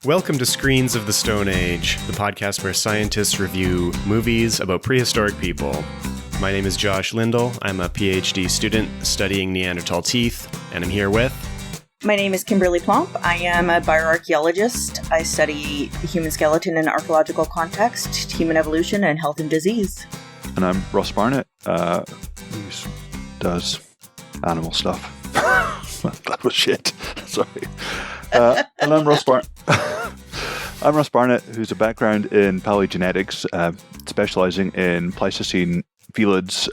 Welcome to Screens of the Stone Age, the podcast where scientists review movies about prehistoric people. My name is Josh Lindell. I'm a PhD student studying Neanderthal teeth, and I'm here with... My name is Kimberly Plomp. I am a bioarchaeologist. I study the human skeleton in archaeological context, human evolution, and health and disease. And I'm Ross Barnett, who does animal stuff. That was shit. Sorry. And I'm Ross Barnett. I'm Ross Barnett, who's a background in paleogenetics, specializing in Pleistocene felids,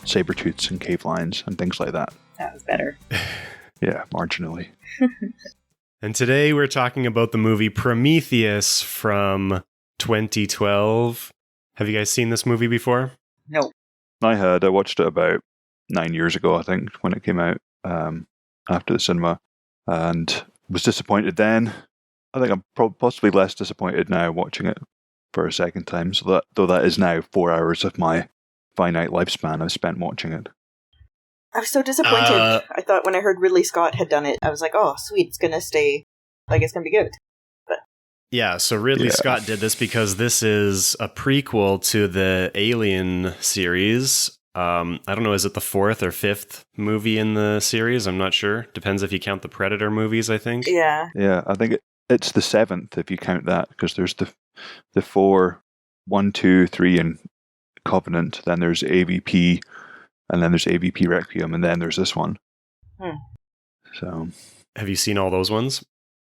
saber-tooths and cave lions and things like that. That was better. Yeah, marginally. And today we're talking about the movie Prometheus from 2012. Have you guys seen this movie before? No. I watched it about 9 years ago, I think, when it came out after the cinema, and was disappointed then. I think I'm possibly less disappointed now watching it for a second time, though that is now 4 hours of my finite lifespan I've spent watching it. I was so disappointed. I thought when I heard Ridley Scott had done it, I was like, oh, sweet, it's going to stay, like, it's going to be good. But yeah, so Ridley Scott did this because this is a prequel to the Alien series. I don't know, is it the fourth or fifth movie in the series? I'm not sure. Depends if you count the Predator movies, I think. Yeah. Yeah, I think it's the seventh if you count that, because there's the 4, 1, 2, 3 in Covenant, then there's AVP, and then there's AVP Requiem, and then there's this one. So, have you seen all those ones?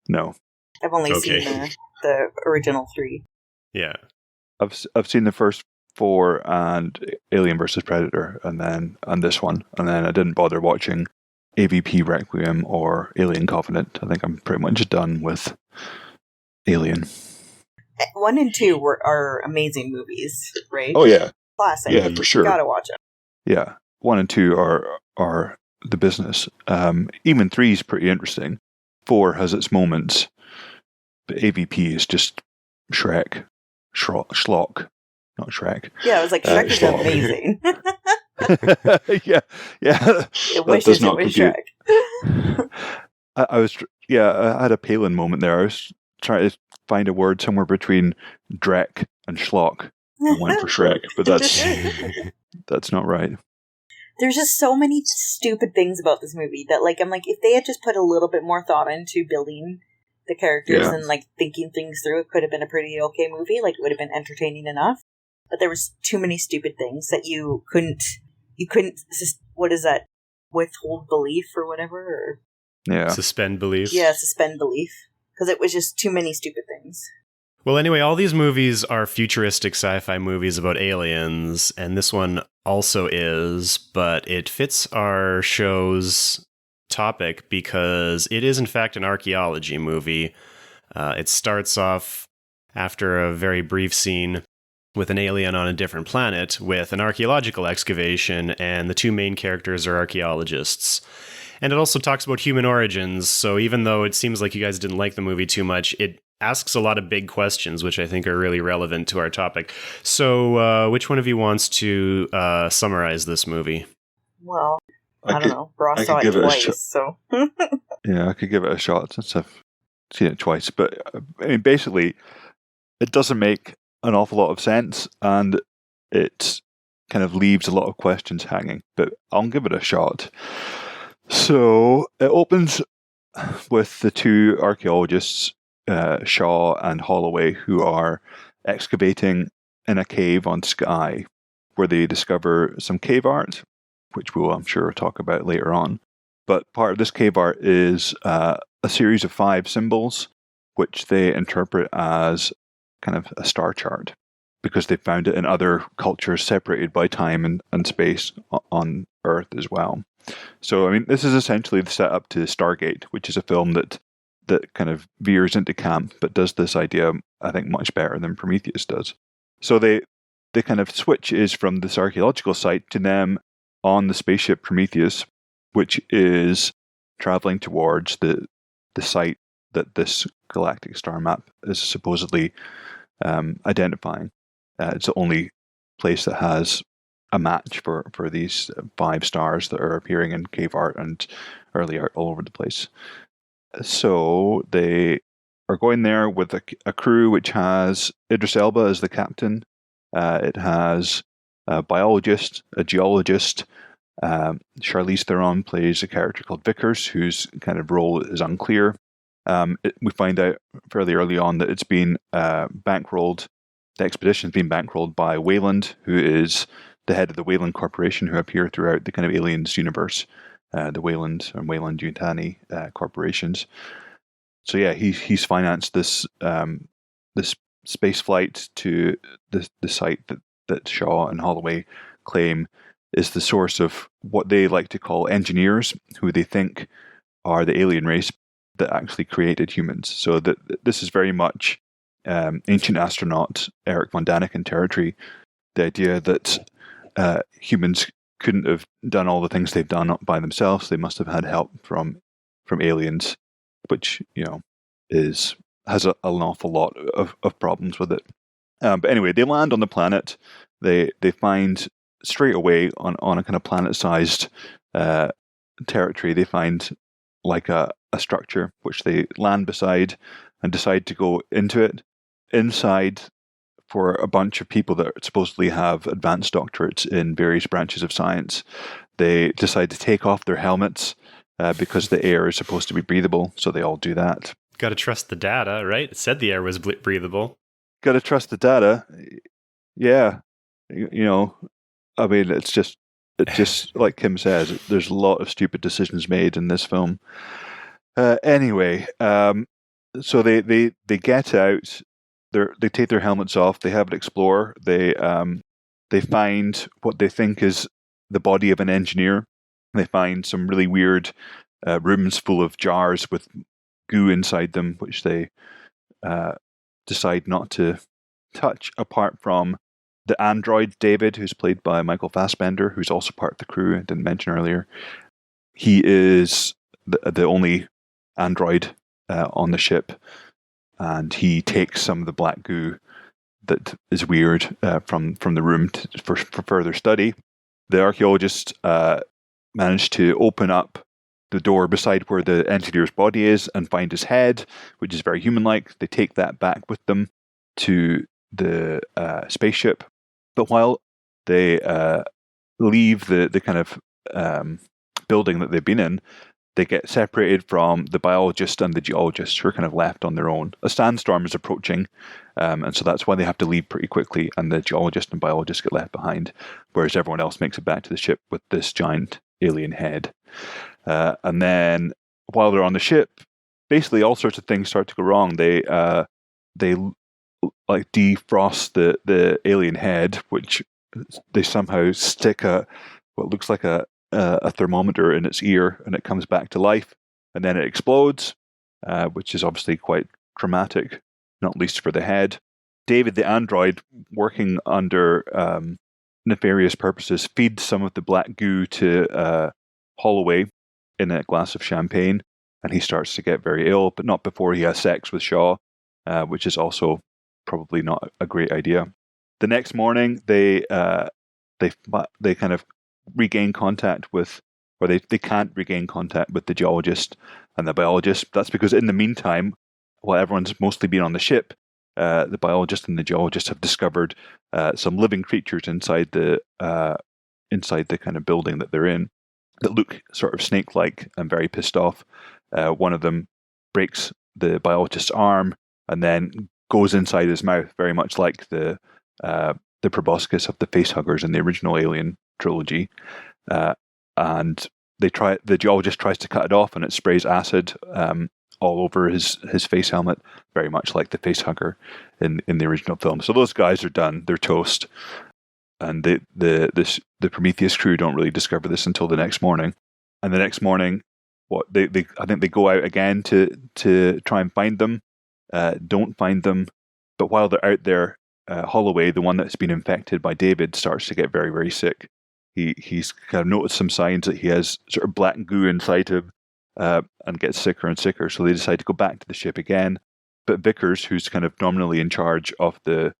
No. I've only seen the original 3. Yeah. I've seen the first 4 and Alien vs. Predator, and this one, and then I didn't bother watching AVP Requiem or Alien Covenant. I think I'm pretty much done with Alien. 1 and 2 are amazing movies, right? Oh yeah, classic. Yeah, for sure. You gotta watch them. Yeah, 1 and 2 are the business. Even 3 is pretty interesting. 4 has its moments, but AVP is just Shrek, schlock, not Shrek. Yeah, I was like, Shrek is amazing. yeah. It wishes it was Shrek. I had a Palin moment there. I was trying to find a word somewhere between Drek and schlock. I went for Shrek, but that's not right. There's just so many stupid things about this movie that, like, I'm like, if they had just put a little bit more thought into building the characters and, like, thinking things through, it could have been a pretty okay movie. Like, it would have been entertaining enough. But there was too many stupid things that you couldn't, what is that, withhold belief or whatever? Or, yeah. Suspend belief. Yeah, suspend belief. Because it was just too many stupid things. Well, anyway, all these movies are futuristic sci-fi movies about aliens, and this one also is, but it fits our show's topic because it is, in fact, an archaeology movie. It starts off after a very brief scene with an alien on a different planet with an archaeological excavation, and the two main characters are archaeologists. And it also talks about human origins, so even though it seems like you guys didn't like the movie too much, it asks a lot of big questions, which I think are really relevant to our topic. So, which one of you wants to summarize this movie? Well, I don't know. Ross saw it twice, so... Yeah, I could give it a shot since I've seen it twice. But, I mean, basically, it doesn't make an awful lot of sense, and it kind of leaves a lot of questions hanging. But I'll give it a shot. So, it opens with the two archaeologists, Shaw and Holloway, who are excavating in a cave on Skye, where they discover some cave art, which we'll, I'm sure, talk about later on. But part of this cave art is a series of 5 symbols, which they interpret as kind of a star chart, because they found it in other cultures separated by time and space on Earth as well. So, I mean, this is essentially the setup to Stargate, which is a film that kind of veers into camp, but does this idea, I think, much better than Prometheus does. So they kind of switch is from this archaeological site to them on the spaceship Prometheus, which is traveling towards the site that this galactic star map is supposedly identifying. It's the only place that has a match for these 5 stars that are appearing in cave art and early art all over the place. So they are going there with a crew which has Idris Elba as the captain. It has a biologist, a geologist. Charlize Theron plays a character called Vickers, whose kind of role is unclear. We find out fairly early on that it's been bankrolled. The expedition's been bankrolled by Wayland, who is the head of the Wayland Corporation, who appear throughout the kind of Aliens universe, the Wayland and Wayland-Yutani corporations. So yeah, he's financed this space flight to the site that Shaw and Holloway claim is the source of what they like to call engineers, who they think are the alien race that actually created humans. So that this is very much Ancient Astronaut, Eric von Daniken territory. The idea that humans couldn't have done all the things they've done by themselves; they must have had help from aliens, which has an awful lot of problems with it. But anyway, they land on the planet. They find straight away on a kind of planet-sized territory. They find like a structure which they land beside and decide to go into it. Inside, for a bunch of people that supposedly have advanced doctorates in various branches of science, they decide to take off their helmets because the air is supposed to be breathable. So they all do that. Got to trust the data, right? It said the air was breathable. Got to trust the data. Yeah. I mean, it's just like Kim says, there's a lot of stupid decisions made in this film. Anyway, so they get out. They take their helmets off. They have an explorer. They find what they think is the body of an engineer. They find some really weird rooms full of jars with goo inside them, which they decide not to touch, apart from the android David, who's played by Michael Fassbender, who's also part of the crew I didn't mention earlier. He is the only android on the ship, and he takes some of the black goo that is weird from the room for further study. The archaeologists managed to open up the door beside where the engineer's body is and find his head, which is very human-like. They take that back with them to the spaceship. But while they leave the kind of building that they've been in, they get separated from the biologist and the geologist, who are kind of left on their own. A sandstorm is approaching, and so that's why they have to leave pretty quickly, and the geologist and biologist get left behind, whereas everyone else makes it back to the ship with this giant alien head. And then, while they're on the ship, basically all sorts of things start to go wrong. They like defrost the alien head, which they somehow stick what looks like a thermometer in its ear, and it comes back to life, and then it explodes, which is obviously quite traumatic, not least for the head. David, the android, working under nefarious purposes, feeds some of the black goo to Holloway in a glass of champagne, and he starts to get very ill, but not before he has sex with Shaw, which is also probably not a great idea. The next morning, they kind of regain contact with, or they can't regain contact with the geologist and the biologist. That's because in the meantime, while everyone's mostly been on the ship, the biologist and the geologist have discovered some living creatures inside the kind of building that they're in that look sort of snake-like and very pissed off. One of them breaks the biologist's arm and then goes inside his mouth, very much like the proboscis of the facehuggers in the original Alien trilogy. And the geologist tries to cut it off, and it sprays acid all over his face helmet, very much like the facehugger in the original film. So those guys are done; they're toast. And the Prometheus crew don't really discover this until the next morning. And the next morning, I think they go out again to try and find them. Don't find them, but while they're out there, Holloway, the one that's been infected by David, starts to get very, very sick. He's kind of noticed some signs that he has sort of black goo inside him, and gets sicker and sicker. So they decide to go back to the ship again. But Vickers, who's kind of nominally in charge of the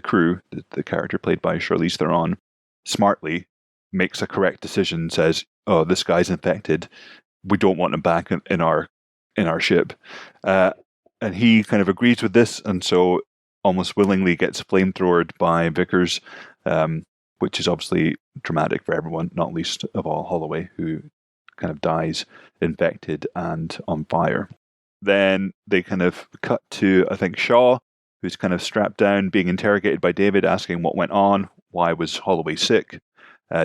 crew, the character played by Charlize Theron, smartly makes a correct decision. Says, "Oh, this guy's infected. We don't want him back in our ship." and he kind of agrees with this, and so almost willingly gets flamethrowered by Vickers, which is obviously traumatic for everyone, not least of all Holloway, who kind of dies infected and on fire. Then they kind of cut to, I think, Shaw, who's kind of strapped down, being interrogated by David, asking what went on, why was Holloway sick,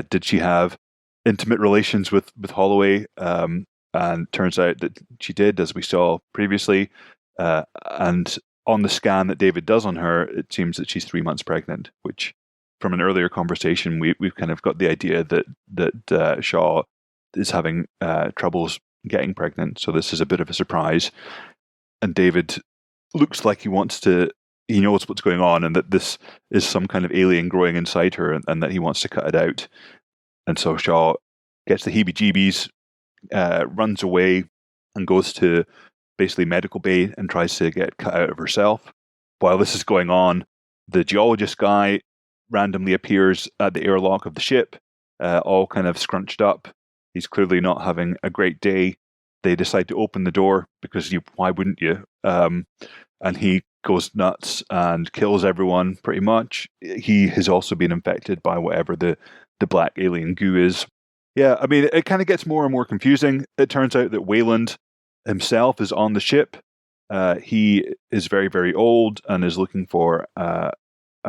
did she have intimate relations with Holloway, and turns out that she did, as we saw previously, and on the scan that David does on her, it seems that she's 3 months pregnant, which from an earlier conversation, we've kind of got the idea that Shaw is having troubles getting pregnant, so this is a bit of a surprise. And David looks like he knows what's going on, and that this is some kind of alien growing inside her, and that he wants to cut it out. And so Shaw gets the heebie-jeebies, runs away, and goes to basically medical bay and tries to get cut out of herself. While this is going on, the geologist guy randomly appears at the airlock of the ship, all kind of scrunched up. He's clearly not having a great day. They decide to open the door because why wouldn't you? And he goes nuts and kills everyone pretty much. He has also been infected by whatever the black alien goo is. Yeah, I mean, it kind of gets more and more confusing. It turns out that Wayland himself is on the ship. He is very, very old and is looking for a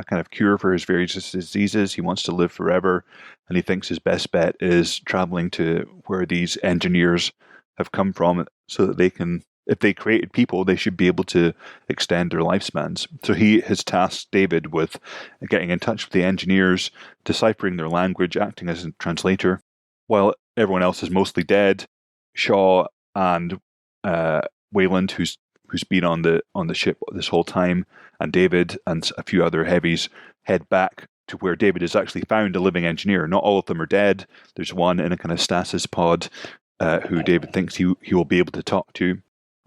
kind of cure for his various diseases. He wants to live forever, and he thinks his best bet is traveling to where these engineers have come from, so that they can, if they created people, they should be able to extend their lifespans. So he has tasked David with getting in touch with the engineers, deciphering their language, acting as a translator. While everyone else is mostly dead, Shaw and Wayland, who's been on the ship this whole time, and David and a few other heavies head back to where David has actually found a living engineer. Not all of them are dead. There's one in a kind of stasis pod who David thinks he will be able to talk to.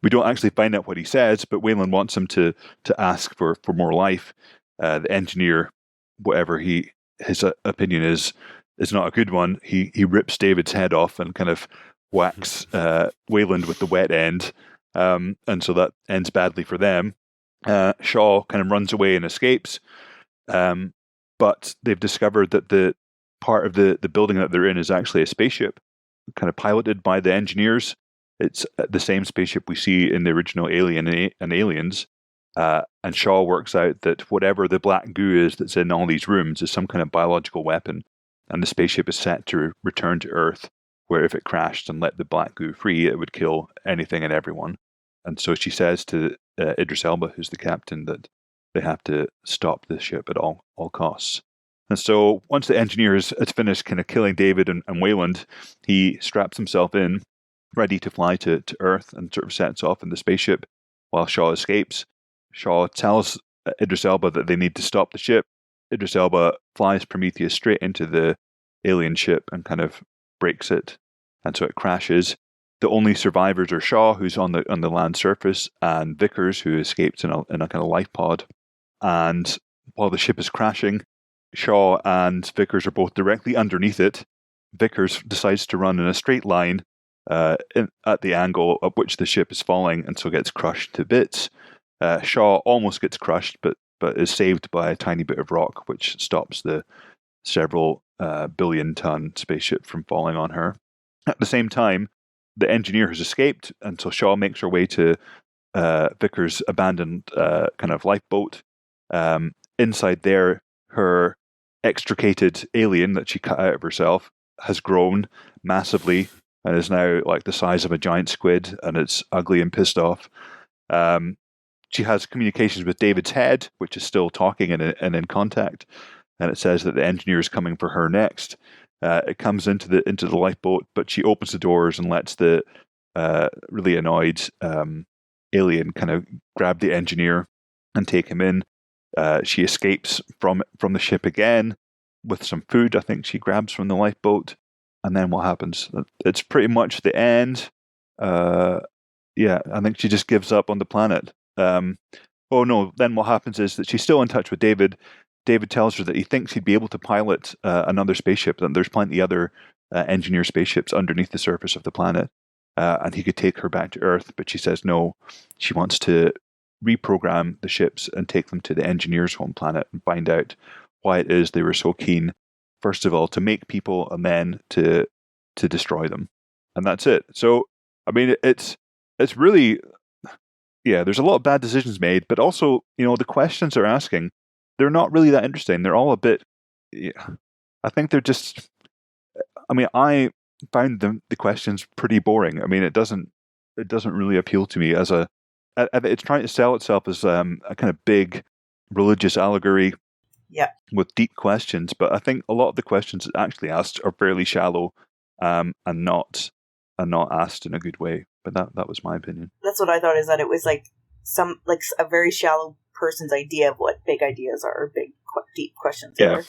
We don't actually find out what he says, but Wayland wants him to ask for more life. The engineer, whatever his opinion is not a good one. He rips David's head off and kind of whacks Wayland with the wet end. And so that ends badly for them. Shaw kind of runs away and escapes. But they've discovered that the part of the building that they're in is actually a spaceship, kind of piloted by the engineers. It's the same spaceship we see in the original Alien and Aliens. And Shaw works out that whatever the black goo is that's in all these rooms is some kind of biological weapon. And the spaceship is set to return to Earth, where if it crashed and let the black goo free, it would kill anything and everyone. And so she says to Idris Elba, who's the captain, that they have to stop this ship at all costs. And so once the engineer has finished kind of killing David and Wayland, he straps himself in, ready to fly to Earth, and sort of sets off in the spaceship while Shaw escapes. Shaw tells Idris Elba that they need to stop the ship. Idris Elba flies Prometheus straight into the alien ship and kind of breaks it, and so it crashes. The only survivors are Shaw, who's on the land surface, and Vickers, who escaped in a kind of life pod. And while the ship is crashing, Shaw and Vickers are both directly underneath it. Vickers decides to run in a straight line at the angle at which the ship is falling, and so gets crushed to bits. Shaw almost gets crushed, but is saved by a tiny bit of rock, which stops the several billion-ton spaceship from falling on her. At the same time, the engineer has escaped, and so Shaw makes her way to Vickers' abandoned kind of lifeboat. Inside there, her extricated alien that she cut out of herself has grown massively and is now like the size of a giant squid, and it's ugly and pissed off. She has communications with David's head, which is still talking and in contact, and it says that the engineer is coming for her next. It comes into the lifeboat, but she opens the doors and lets the really annoyed alien kind of grab the engineer and take him in. She escapes from the ship again with some food, I think she grabs from the lifeboat. And then what happens? It's pretty much the end. I think she just gives up on the planet. Then what happens is that she's still in touch with David. David tells her that he thinks he'd be able to pilot another spaceship, that there's plenty other engineer spaceships underneath the surface of the planet, and he could take her back to Earth, but she says no. She wants to reprogram the ships and take them to the engineer's home planet and find out why it is they were so keen, first of all, to make people and then to destroy them. And that's it. So, I mean, it's really, yeah, there's a lot of bad decisions made, but also, the questions they're asking, they're not really that interesting. They're all a bit, I think they're just, I found the questions pretty boring. I mean, it doesn't really appeal to me as it's trying to sell itself as a kind of big religious allegory with deep questions, but I think a lot of the questions it actually asked are fairly shallow and not asked in a good way. But that was my opinion. That's what I thought, is that it was like a very shallow person's idea of what big ideas are, or big deep questions are.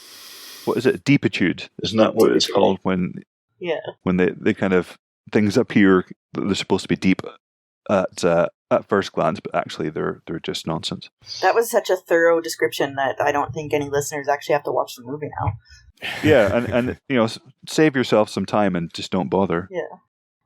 What is it? Deepitude, isn't that what it's called when they kind of things appear that they're supposed to be deep at first glance, but actually they're just nonsense. That was such a thorough description that I don't think any listeners actually have to watch the movie now. Yeah, and save yourself some time and just don't bother. Yeah.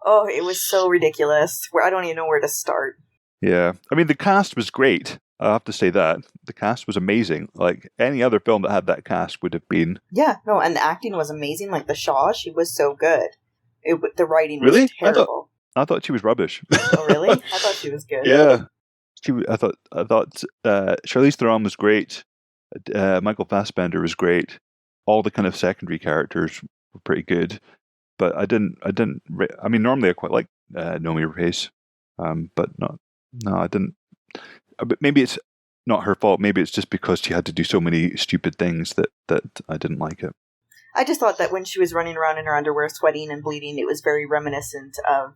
Oh, it was so ridiculous. I don't even know where to start. Yeah. I mean, the cast was great. I have to say that. The cast was amazing. Like, any other film that had that cast would have been... Yeah, no, and the acting was amazing. Like, the Shaw, she was so good. The writing was terrible. I thought she was rubbish. Oh, really? I thought she was good. Yeah. I thought Charlize Theron was great. Michael Fassbender was great. All the kind of secondary characters were pretty good. But I mean, normally I quite like Noomi Rapace, but I didn't. But maybe it's not her fault. Maybe it's just because she had to do so many stupid things that I didn't like it. I just thought that when she was running around in her underwear, sweating and bleeding, it was very reminiscent of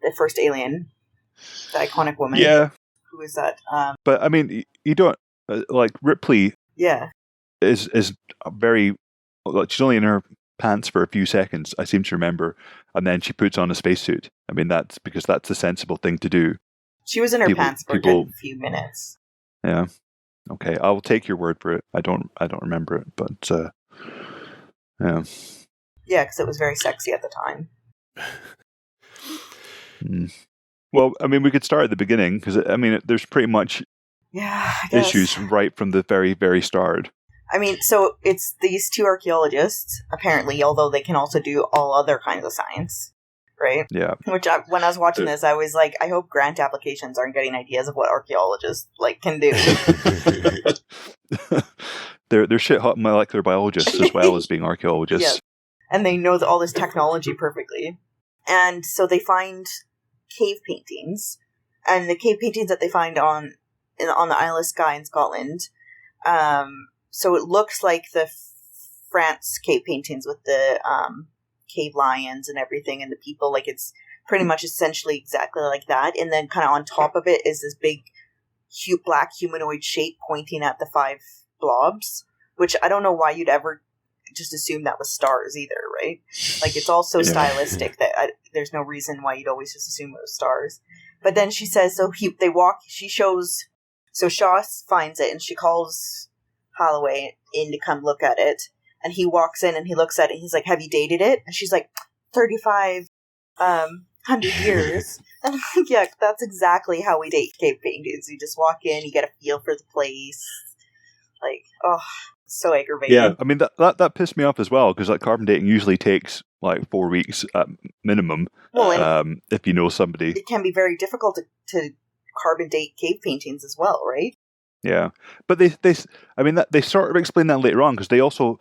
the first Alien, the iconic woman. Yeah. Who is that? But I mean, you don't like Ripley. Yeah. Is very. She's only in her pants for a few seconds, I seem to remember, and then she puts on a spacesuit. I mean, that's because that's the sensible thing to do. She was in her pants for a good few minutes. Yeah. Okay, I will take your word for it. I don't remember it, but yeah. Yeah, because it was very sexy at the time. Well, I mean, we could start at the beginning because I mean, there's pretty much issues right from the very, very start. I mean, so it's these two archaeologists, apparently, although they can also do all other kinds of science, right? Yeah. Which, when I was watching this, I was like, I hope grant applications aren't getting ideas of what archaeologists, can do. They're shit-hot molecular biologists as well as being archaeologists. Yes. And they know all this technology perfectly. And so they find cave paintings. And the cave paintings that they find on the Isle of Skye in Scotland... so it looks like the France cave paintings with the cave lions and everything and the people. Like, it's pretty much essentially exactly like that. And then kind of on top of it is this big black humanoid shape pointing at the 5 blobs, which I don't know why you'd ever just assume that was stars either, right? Like, it's all so stylistic that there's no reason why you'd always just assume it was stars. But then she says, so Shaw finds it and she calls Holloway in to come look at it, and he walks in and he looks at it and he's like, have you dated it? And she's like, 3,500 years. And I'm like, yeah, that's exactly how we date cave paintings. You just walk in, you get a feel for the place. Like, oh, so aggravating. Yeah, I mean, that pissed me off as well, because like carbon dating usually takes like 4 weeks at minimum. Well, if you know somebody. It can be very difficult to carbon date cave paintings as well, right? Yeah, but they sort of explain that later on, because they also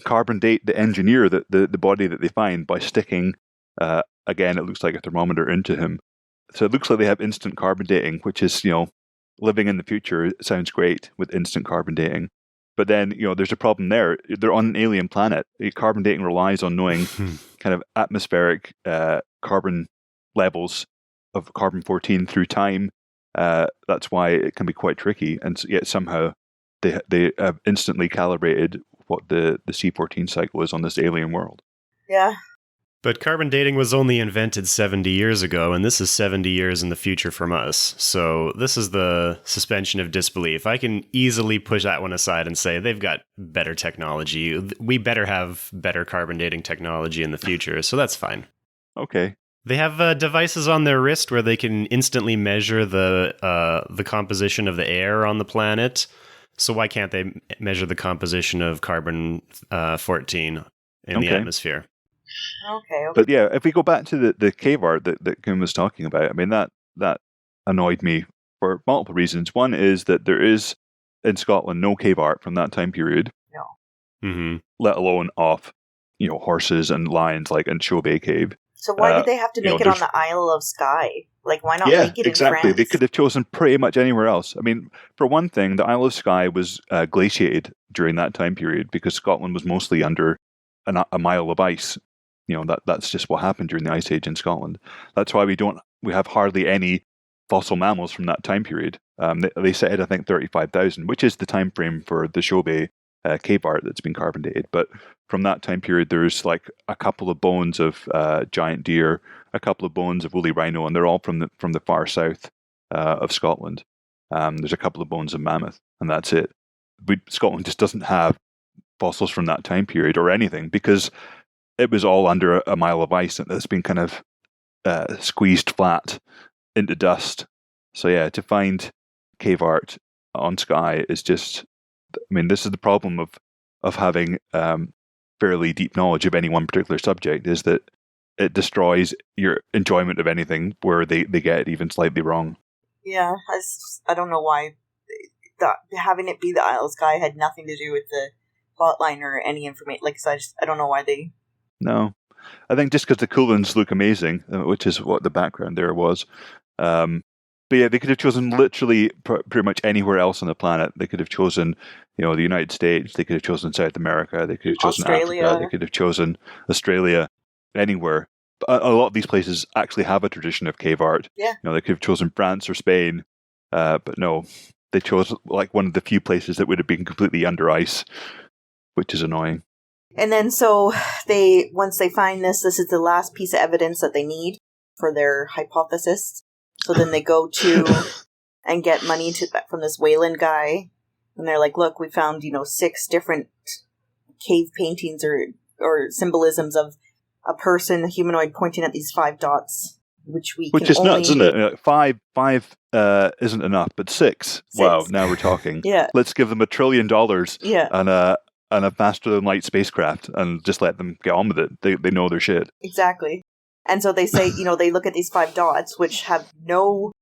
carbon date the engineer, the body that they find, by sticking, again, it looks like a thermometer into him. So it looks like they have instant carbon dating, which is, living in the future. It sounds great with instant carbon dating. But then, there's a problem there. They're on an alien planet. Carbon dating relies on knowing kind of atmospheric carbon levels of carbon-14 through time. That's why it can be quite tricky, and yet somehow they have instantly calibrated what the C14 cycle is on this alien world. Yeah. But carbon dating was only invented 70 years ago, and this is 70 years in the future from us. So this is the suspension of disbelief. I can easily push that one aside and say they've got better technology. We better have better carbon dating technology in the future, so that's fine. Okay. They have devices on their wrist where they can instantly measure the composition of the air on the planet. So why can't they measure the composition of carbon 14 in the atmosphere? Okay. But yeah, if we go back to the cave art that Kim was talking about, I mean, that annoyed me for multiple reasons. One is that there is, in Scotland, no cave art from that time period. No. Mm-hmm. Let alone of, horses and lions like in Chauvet Cave. So why did they have to make it on the Isle of Skye? Like, why not make it in France? They could have chosen pretty much anywhere else. I mean, for one thing, the Isle of Skye was glaciated during that time period because Scotland was mostly under a mile of ice. That's just what happened during the Ice Age in Scotland. That's why we have hardly any fossil mammals from that time period. They said, I think, 35,000, which is the time frame for the Chauvet cave art that's been carbon dated. But from that time period, there's like a couple of bones of giant deer, a couple of bones of woolly rhino, and they're all from the far south of Scotland. There's a couple of bones of mammoth, and that's it. Scotland just doesn't have fossils from that time period or anything because it was all under a mile of ice and it's been kind of squeezed flat into dust. So yeah, to find cave art on Skye is just, I mean, this is the problem of having fairly deep knowledge of any one particular subject, is that it destroys your enjoyment of anything where they get it even slightly wrong. Yeah, I don't know why having it be the Isle of Skye had nothing to do with the plotline or any information. Like, so I don't know why they... No. I think just because the Cullens look amazing, which is what the background there was. But yeah, they could have chosen literally pretty much anywhere else on the planet. They could have chosen, the United States. They could have chosen South America. They could have chosen Australia. Africa. They could have chosen Australia. Anywhere. A lot of these places actually have a tradition of cave art. Yeah. They could have chosen France or Spain, but no, they chose like one of the few places that would have been completely under ice, which is annoying. And then so once they find this is the last piece of evidence that they need for their hypothesis. So then they go to and get money from this Wayland guy, and they're like, "Look, we found 6 different cave paintings or symbolisms of a person, a humanoid, pointing at these 5 dots, which is nuts, isn't it? Five isn't enough, but 6. Wow, now we're talking. Yeah, let's give them $1 trillion. Yeah, and a faster than light spacecraft, and just let them get on with it. They know their shit. Exactly. And so they say, they look at these 5 dots, which have no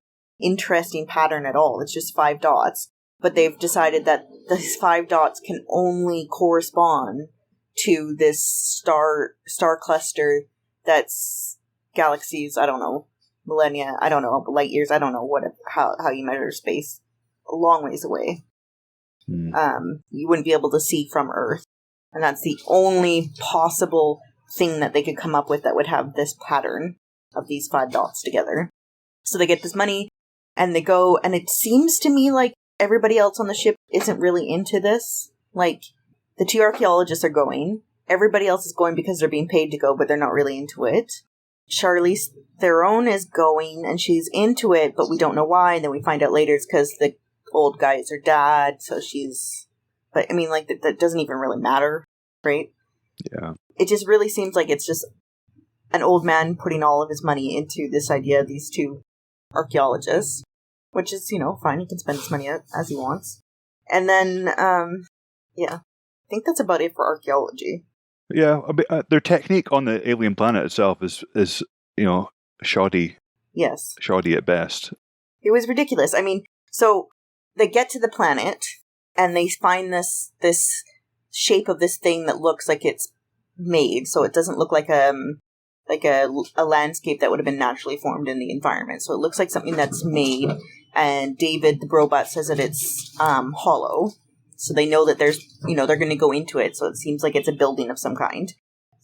interesting pattern at all. It's just 5 dots. But they've decided that these 5 dots can only correspond to this star cluster that's galaxies, I don't know, millennia, I don't know, light years, I don't know how you measure space, a long ways away. You wouldn't be able to see from Earth. And that's the only possible thing that they could come up with that would have this pattern of these 5 dots together. So they get this money, and they go, and it seems to me like everybody else on the ship isn't really into this. Like, the 2 archaeologists are going. Everybody else is going because they're being paid to go, but they're not really into it. Charlize Theron is going, and she's into it, but we don't know why, and then we find out later it's because the old guy is her dad, so she's... But, I mean, like, that doesn't even really matter, right? Yeah. It just really seems like it's just an old man putting all of his money into this idea of these 2 archaeologists, which is, fine, he can spend his money as he wants. And then, yeah, I think that's about it for archaeology. Yeah, I mean, their technique on the alien planet itself is shoddy. Yes. Shoddy at best. It was ridiculous. I mean, so they get to the planet, and they find this shape of this thing that looks like it's made, so it doesn't look like a landscape that would have been naturally formed in the environment. So it looks like something that's made, and David, the robot, says that it's hollow. So they know that there's, they're going to go into it, so it seems like it's a building of some kind.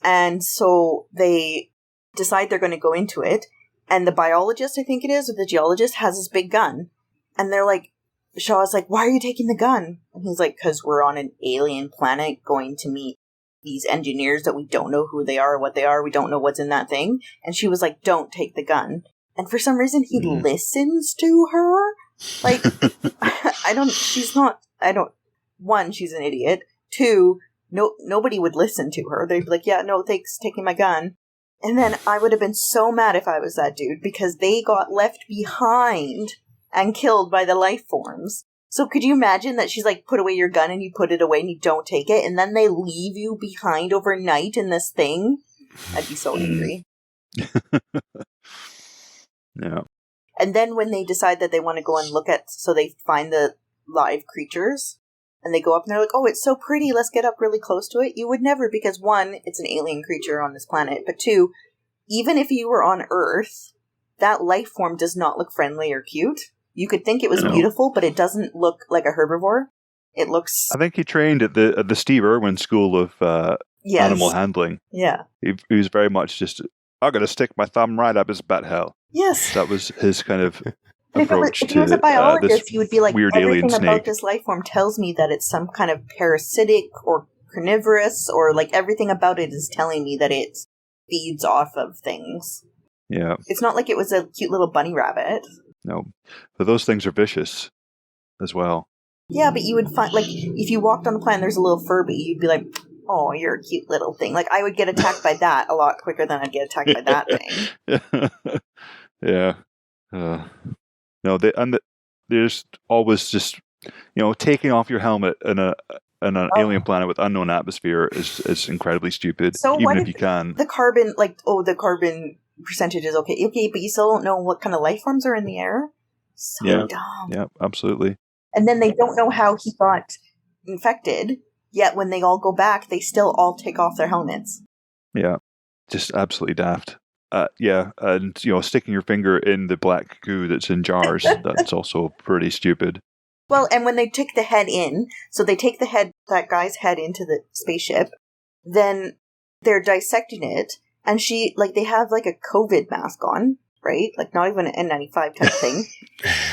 And so they decide they're going to go into it, and the biologist, I think it is, or the geologist, has this big gun. And they're like, Shaw's like, "Why are you taking the gun?" And he's like, "'Cause we're on an alien planet going to meet these engineers that we don't know who they are or what they are. We don't know what's in that thing." And she was like, "Don't take the gun." And for some reason, he listens to her. Like, one, she's an idiot. 2, nobody would listen to her. They'd be like, "Yeah, no, thanks, taking my gun." And then I would have been so mad if I was that dude, because they got left behind and killed by the life forms. So could you imagine that she's like, put away your gun, and you put it away and you don't take it, and then they leave you behind overnight in this thing? I'd be so angry. Yeah. And then when they decide that they want to go and look at, so they find the live creatures, and they go up and they're like, oh, it's so pretty, let's get up really close to it. You would never, because one, it's an alien creature on this planet, but two, even if you were on Earth, that life form does not look friendly or cute. You could think it was beautiful, but it doesn't look like a herbivore. It looks... I think he trained at the Steve Irwin School of Animal Handling. Yeah. He was very much just, I'm going to stick my thumb right up his butthole. Yes. That was his kind of approach to he was a biologist, he would be like, weird everything alien about snake. this life form tells me that it's some kind of parasitic or carnivorous, or like everything about it is telling me that it feeds off of things. Yeah. It's not like it was a cute little bunny rabbit. No. But those things are vicious as well. Yeah, but you would find, like, if you walked on the planet, there's a little Furby, you'd be like, oh, you're a cute little thing. Like, I would get attacked by that a lot quicker than I'd get attacked by that thing. Yeah. No, there's always just, taking off your helmet in an alien planet with unknown atmosphere is incredibly stupid, so even if you can. The carbon, the carbon percentage is okay. Okay, but you still don't know what kind of life forms are in the air? So dumb. Yeah, absolutely. And then they don't know how he got infected, yet when they all go back, they still all take off their helmets. Yeah, just absolutely daft. And sticking your finger in the black goo that's in jars, that's also pretty stupid. Well, and when they take the head in, so they take that guy's head into the spaceship, then they're dissecting it, and they have like a COVID mask on, right? Like not even an N95 type thing.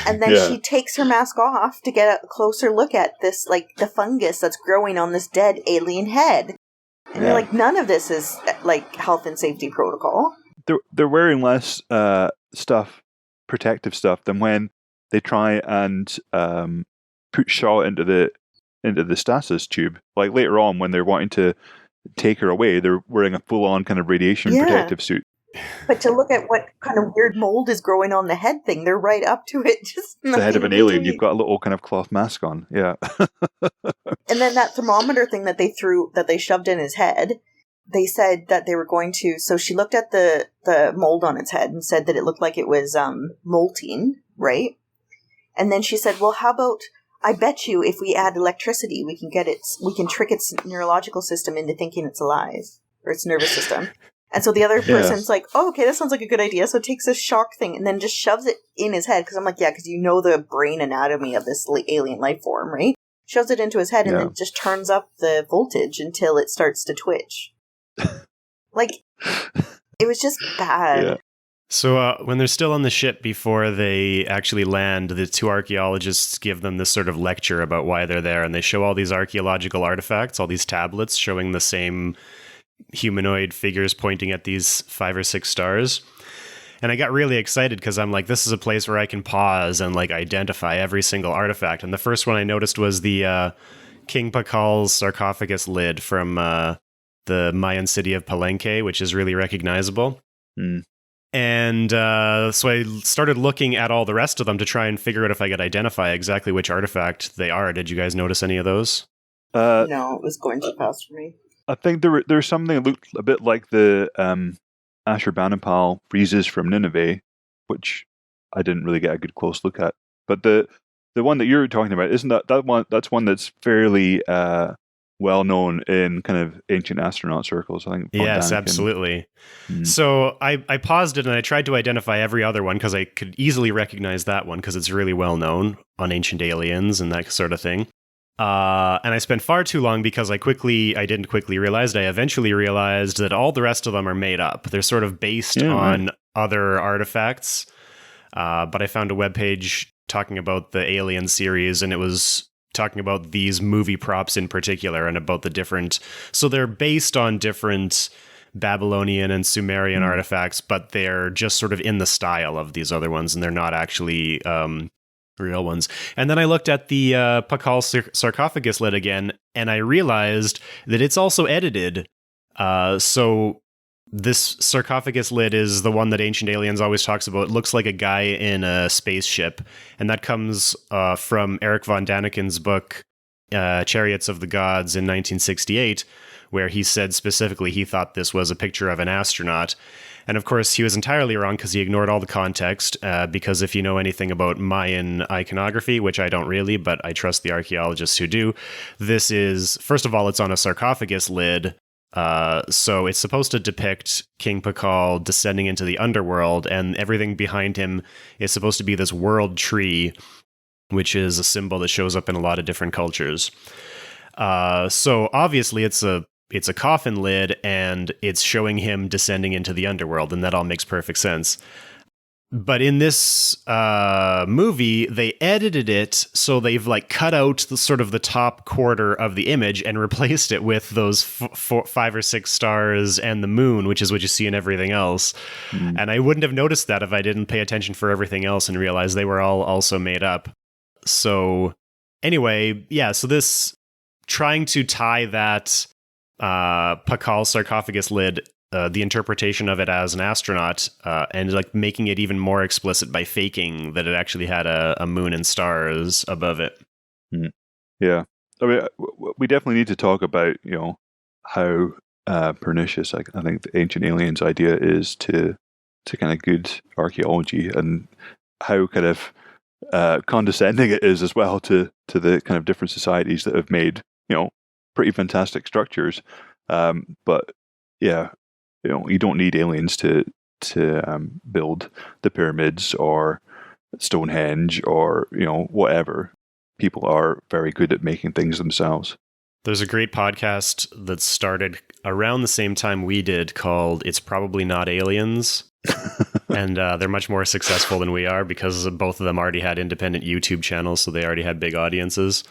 And then she takes her mask off to get a closer look at this, like the fungus that's growing on this dead alien head. And you're like, none of this is like health and safety protocol. They're wearing less protective stuff than when they try and put Shaw into the stasis tube. Like later on, when they're wanting to take her away, they're wearing a full-on kind of radiation protective suit. But to look at what kind of weird mold is growing on the head thing, they're right up to it. Just the head of an alien, you've got a little kind of cloth mask on. Yeah. And then that thermometer thing that they shoved in his head, they said that they were going to, so she looked at the mold on its head and said that it looked like it was molting, right? And then she said, well, how about, I bet you if we add electricity, we can trick its neurological system into thinking it's alive, or its nervous system. And so the other person's like, oh, okay, that sounds like a good idea. So it takes a shock thing and then just shoves it in his head. Because I'm like, yeah, because you know the brain anatomy of this alien life form, right? Shoves it into his head and then just turns up the voltage until it starts to twitch. Like, it was just bad. Yeah. So when they're still on the ship before they actually land, the two archaeologists give them this sort of lecture about why they're there. And they show all these archaeological artifacts, all these tablets showing the same humanoid figures pointing at these 5 or 6 stars. And I got really excited because I'm like, this is a place where I can pause and like identify every single artifact. And the first one I noticed was the King Pakal's sarcophagus lid from the Mayan city of Palenque, which is really recognizable. Mm. And so I started looking at all the rest of them to try and figure out if I could identify exactly which artifact they are. Did you guys notice any of those? No, it was going too fast for me. I think there's something that looked a bit like the Ashurbanipal friezes from Nineveh, which I didn't really get a good close look at. But the one that you're talking about, isn't that one? That's one that's fairly well known in kind of ancient astronaut circles. I think. Yes, absolutely. So I paused it and I tried to identify every other one because I could easily recognize that one because it's really well known on Ancient Aliens and that sort of thing. And I spent far too long because I eventually realized that all the rest of them are made up. They're sort of based on other artifacts. But I found a webpage talking about the Alien series, and it was talking about these movie props in particular and about the different... So they're based on different Babylonian and Sumerian artifacts, but they're just sort of in the style of these other ones, and they're not actually... real ones. And then I looked at the Pakal sarcophagus lid again, and I realized that it's also edited. So This sarcophagus lid is the one that Ancient Aliens always talks about. It looks like a guy in a spaceship, and that comes from Eric von Daniken's book, Chariots of the Gods in 1968, where he said specifically he thought this was a picture of an astronaut. And of course, he was entirely wrong because he ignored all the context, because if you know anything about Mayan iconography, which I don't really, but I trust the archaeologists who do, this is, first of all, it's on a sarcophagus lid. So it's supposed to depict King Pakal descending into the underworld, and everything behind him is supposed to be this world tree, which is a symbol that shows up in a lot of different cultures. So obviously it's a coffin lid, and it's showing him descending into the underworld, and that all makes perfect sense. But in this movie, they edited it so they've like cut out the sort of the top quarter of the image and replaced it with those 5 or 6 stars and the moon, which is what you see in everything else. And I wouldn't have noticed that if I didn't pay attention for everything else and realize they were all also made up. So anyway, yeah, so this trying to tie that Pakal sarcophagus lid, the interpretation of it as an astronaut, and like making it even more explicit by faking that it actually had a moon and stars above it. Yeah, I mean, we definitely need to talk about how pernicious I think the Ancient Aliens idea is to kind of good archaeology, and how kind of condescending it is as well to the kind of different societies that have made pretty fantastic structures, but yeah. You don't need aliens to build the pyramids or Stonehenge or whatever. People are very good at making things themselves. There's a great podcast that started around the same time we did called "It's Probably Not Aliens," and they're much more successful than we are because both of them already had independent YouTube channels, so they already had big audiences.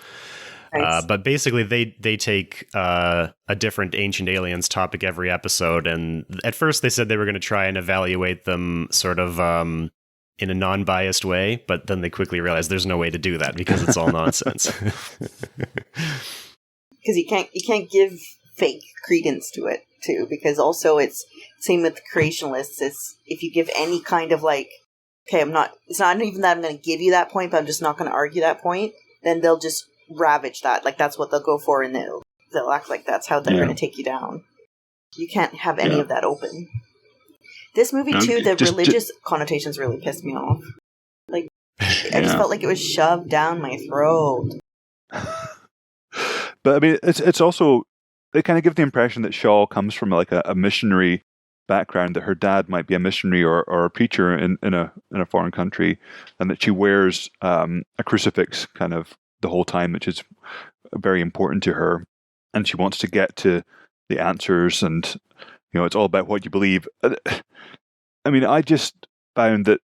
But basically, they take a different Ancient Aliens topic every episode, and at first they said they were going to try and evaluate them sort of in a non-biased way, but then they quickly realized there's no way to do that because it's all nonsense. Because you can't give fake credence to it too, because also it's same with creationists. It's if you give any kind of like, okay, it's not even that I'm going to give you that point, but I'm just not going to argue that point, then they'll just ravage that. Like that's what they'll go for, and they'll act like that's how they're going to take you down. You can't have any of that open. This movie too, the religious connotations really pissed me off. Like I just felt like it was shoved down my throat. But I mean, it's also, they kind of give the impression that Shaw comes from like a missionary background, that her dad might be a missionary or a preacher in a foreign country, and that she wears a crucifix kind of the whole time, which is very important to her, and she wants to get to the answers, and it's all about what you believe. I mean, I just found that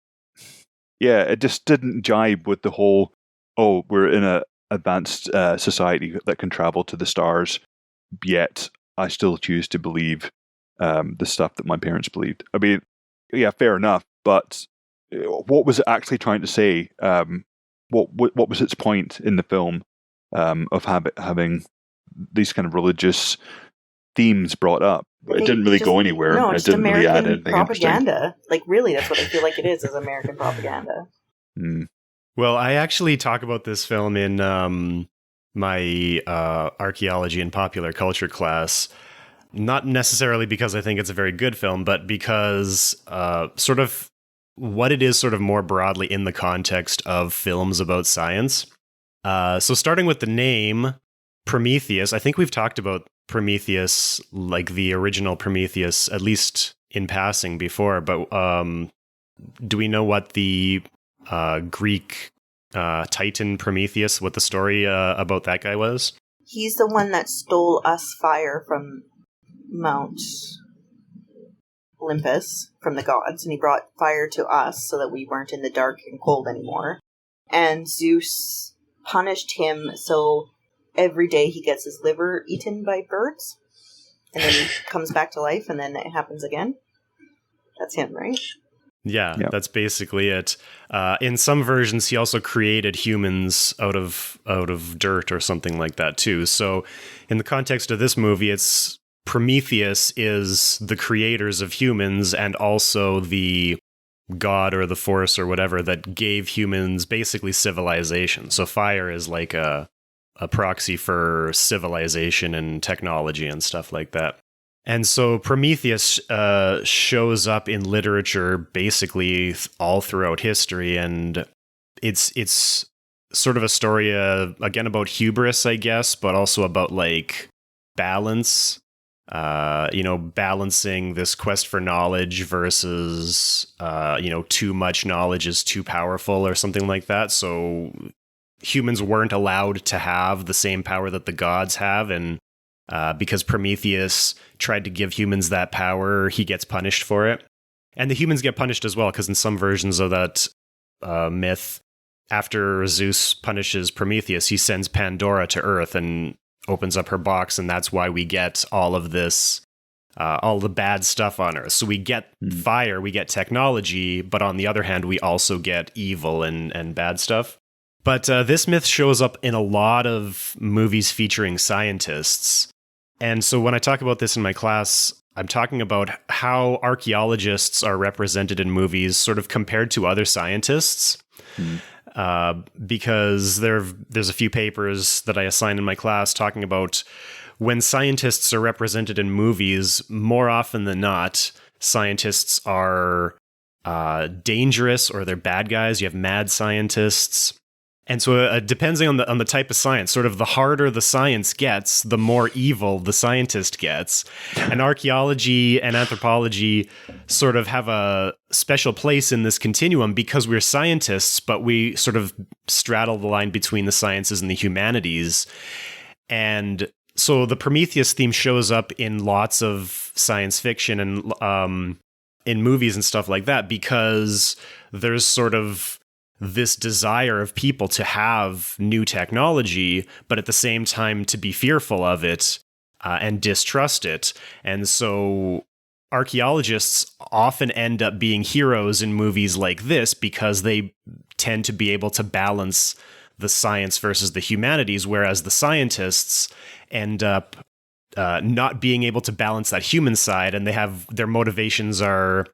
it just didn't jibe with the whole, we're in a advanced society that can travel to the stars, yet I still choose to believe the stuff that my parents believed. I mean, yeah, fair enough, but what was it actually trying to say? What was its point in the film of having these kind of religious themes brought up? It didn't really go anywhere. No, it didn't American really add anything propaganda. Like, really, that's what I feel like it is American propaganda. Well, I actually talk about this film in my archaeology and popular culture class, not necessarily because I think it's a very good film, but because sort of what it is sort of more broadly in the context of films about science. So starting with the name, Prometheus, I think we've talked about Prometheus, like the original Prometheus, at least in passing before, but do we know what the Greek Titan Prometheus, what the story about that guy was? He's the one that stole us fire from Mount Olympus, from the gods, and he brought fire to us so that we weren't in the dark and cold anymore. And Zeus punished him, so every day he gets his liver eaten by birds, and then he comes back to life, and then it happens again. That's him, right? Yeah, that's basically it. In some versions, he also created humans out of dirt or something like that too. So in the context of this movie, it's Prometheus is the creators of humans and also the god or the force or whatever that gave humans basically civilization. So fire is like a proxy for civilization and technology and stuff like that. And so Prometheus shows up in literature basically all throughout history, and it's sort of a story again about hubris, I guess, but also about like balance. Balancing this quest for knowledge versus too much knowledge is too powerful or something like that. So humans weren't allowed to have the same power that the gods have, and because Prometheus tried to give humans that power, he gets punished for it. And the humans get punished as well, because in some versions of that myth, after Zeus punishes Prometheus, he sends Pandora to Earth and opens up her box, and that's why we get all of this, all the bad stuff on Earth. So we get fire, we get technology, but on the other hand, we also get evil and bad stuff. But this myth shows up in a lot of movies featuring scientists. And so when I talk about this in my class, I'm talking about how archaeologists are represented in movies sort of compared to other scientists. Because there's a few papers that I assign in my class talking about when scientists are represented in movies, more often than not, scientists are dangerous or they're bad guys. You have mad scientists. And so depending on the type of science, sort of the harder the science gets, the more evil the scientist gets. And archaeology and anthropology sort of have a special place in this continuum because we're scientists, but we sort of straddle the line between the sciences and the humanities. And so the Prometheus theme shows up in lots of science fiction and in movies and stuff like that because there's sort of this desire of people to have new technology, but at the same time to be fearful of it and distrust it. And so archaeologists often end up being heroes in movies like this because they tend to be able to balance the science versus the humanities, whereas the scientists end up not being able to balance that human side, and their motivations are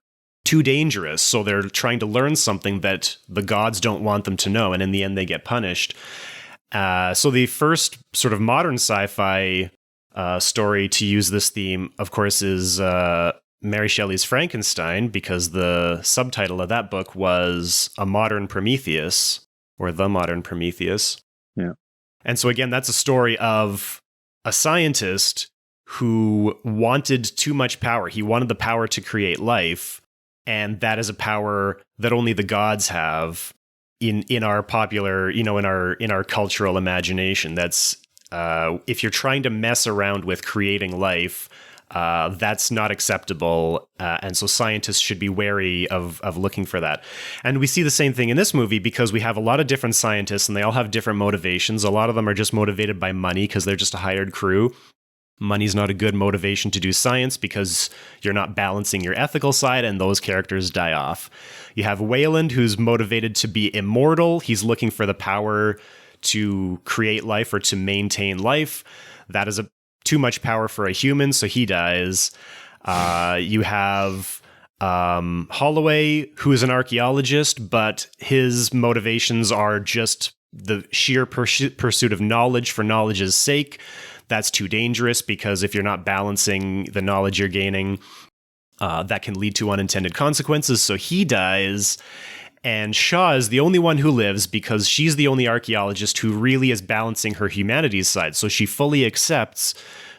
too dangerous, so they're trying to learn something that the gods don't want them to know, and in the end they get punished. So the first sort of modern sci-fi story to use this theme, of course, is Mary Shelley's Frankenstein, because the subtitle of that book was A Modern Prometheus, or The Modern Prometheus. Yeah. And so again, that's a story of a scientist who wanted too much power. He wanted the power to create life, and that is a power that only the gods have in our popular, in our cultural imagination. That's if you're trying to mess around with creating life, that's not acceptable. And so scientists should be wary of looking for that. And we see the same thing in this movie because we have a lot of different scientists and they all have different motivations. A lot of them are just motivated by money because they're just a hired crew. Money's not a good motivation to do science because you're not balancing your ethical side, and those characters die off. You have Wayland, who's motivated to be immortal. He's looking for the power to create life or to maintain life. That is too much power for a human, so he dies. You have Holloway, who is an archaeologist, but his motivations are just the sheer pursuit of knowledge for knowledge's sake. That's too dangerous because if you're not balancing the knowledge you're gaining, that can lead to unintended consequences. So he dies. And Shaw is the only one who lives because she's the only archaeologist who really is balancing her humanities side. So she fully accepts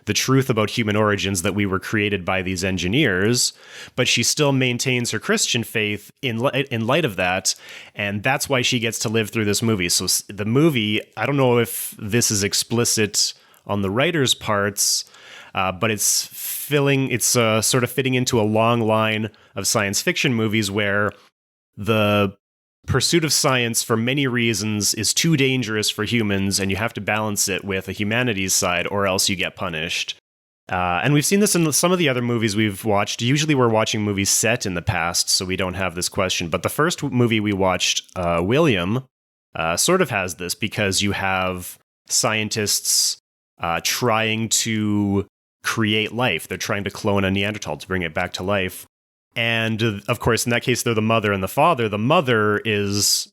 the truth about human origins, that we were created by these engineers, but she still maintains her Christian faith in light of that. And that's why she gets to live through this movie. So the movie, I don't know if this is explicit on the writer's parts, but it's sort of fitting into a long line of science fiction movies where the pursuit of science for many reasons is too dangerous for humans, and you have to balance it with a humanities side or else you get punished. And we've seen this in some of the other movies we've watched. Usually we're watching movies set in the past, so we don't have this question. But the first movie we watched, William, sort of has this because you have scientists trying to create life. They're trying to clone a Neanderthal to bring it back to life. And of course, in that case, they're the mother and the father. The mother is,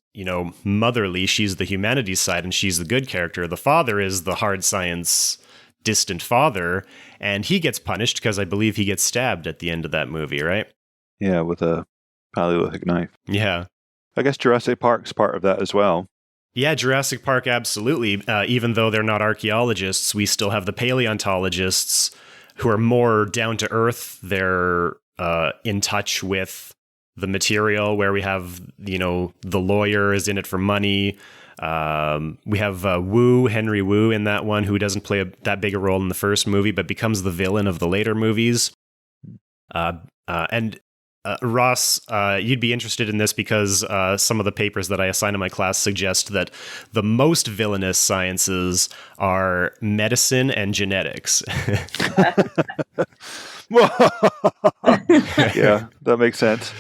motherly. She's the humanities side and she's the good character. The father is the hard science, distant father. And he gets punished because I believe he gets stabbed at the end of that movie, right? Yeah, with a Paleolithic knife. Yeah. I guess Jurassic Park's part of that as well. Yeah, Jurassic Park, absolutely. Even though they're not archaeologists, we still have the paleontologists who are more down to earth. They're in touch with the material, where we have, the lawyer is in it for money. We have Henry Wu in that one, who doesn't play that big a role in the first movie, but becomes the villain of the later movies. And Ross, you'd be interested in this because some of the papers that I assign in my class suggest that the most villainous sciences are medicine and genetics. Yeah, that makes sense.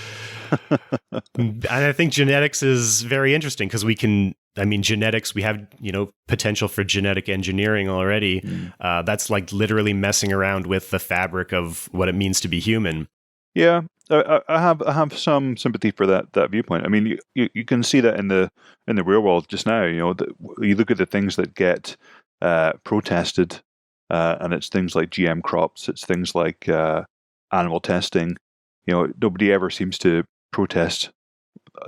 And I think genetics is very interesting because genetics, we have, potential for genetic engineering already. That's like literally messing around with the fabric of what it means to be human. Yeah, I have some sympathy for that viewpoint. I mean, you can see that in the real world just now. You look at the things that get protested, and it's things like GM crops. It's things like animal testing. Nobody ever seems to protest,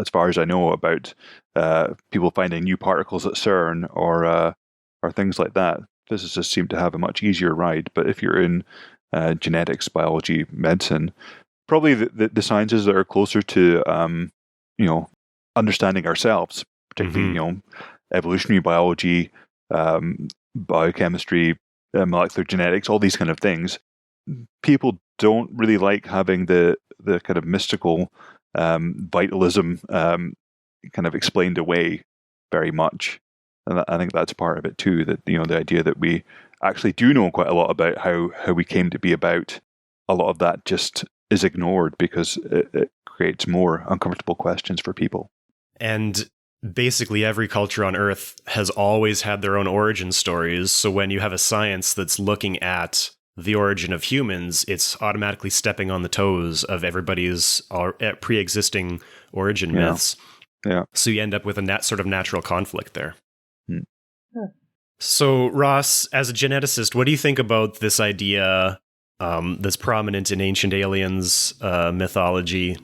as far as I know, about people finding new particles at CERN or things like that. Physicists seem to have a much easier ride. But if you're in genetics, biology, medicine, probably the sciences that are closer to understanding ourselves, particularly evolutionary biology, biochemistry, molecular genetics, all these kind of things. People don't really like having the kind of mystical vitalism kind of explained away very much, and I think that's part of it too. That the idea that we actually do know quite a lot about how we came to be about, a lot of that just is ignored because it creates more uncomfortable questions for people. And basically every culture on Earth has always had their own origin stories. So when you have a science that's looking at the origin of humans, it's automatically stepping on the toes of everybody's pre-existing origin myths. Yeah. So you end up with a sort of natural conflict there. So Ross, as a geneticist, what do you think about this idea that's prominent in Ancient Aliens mythology,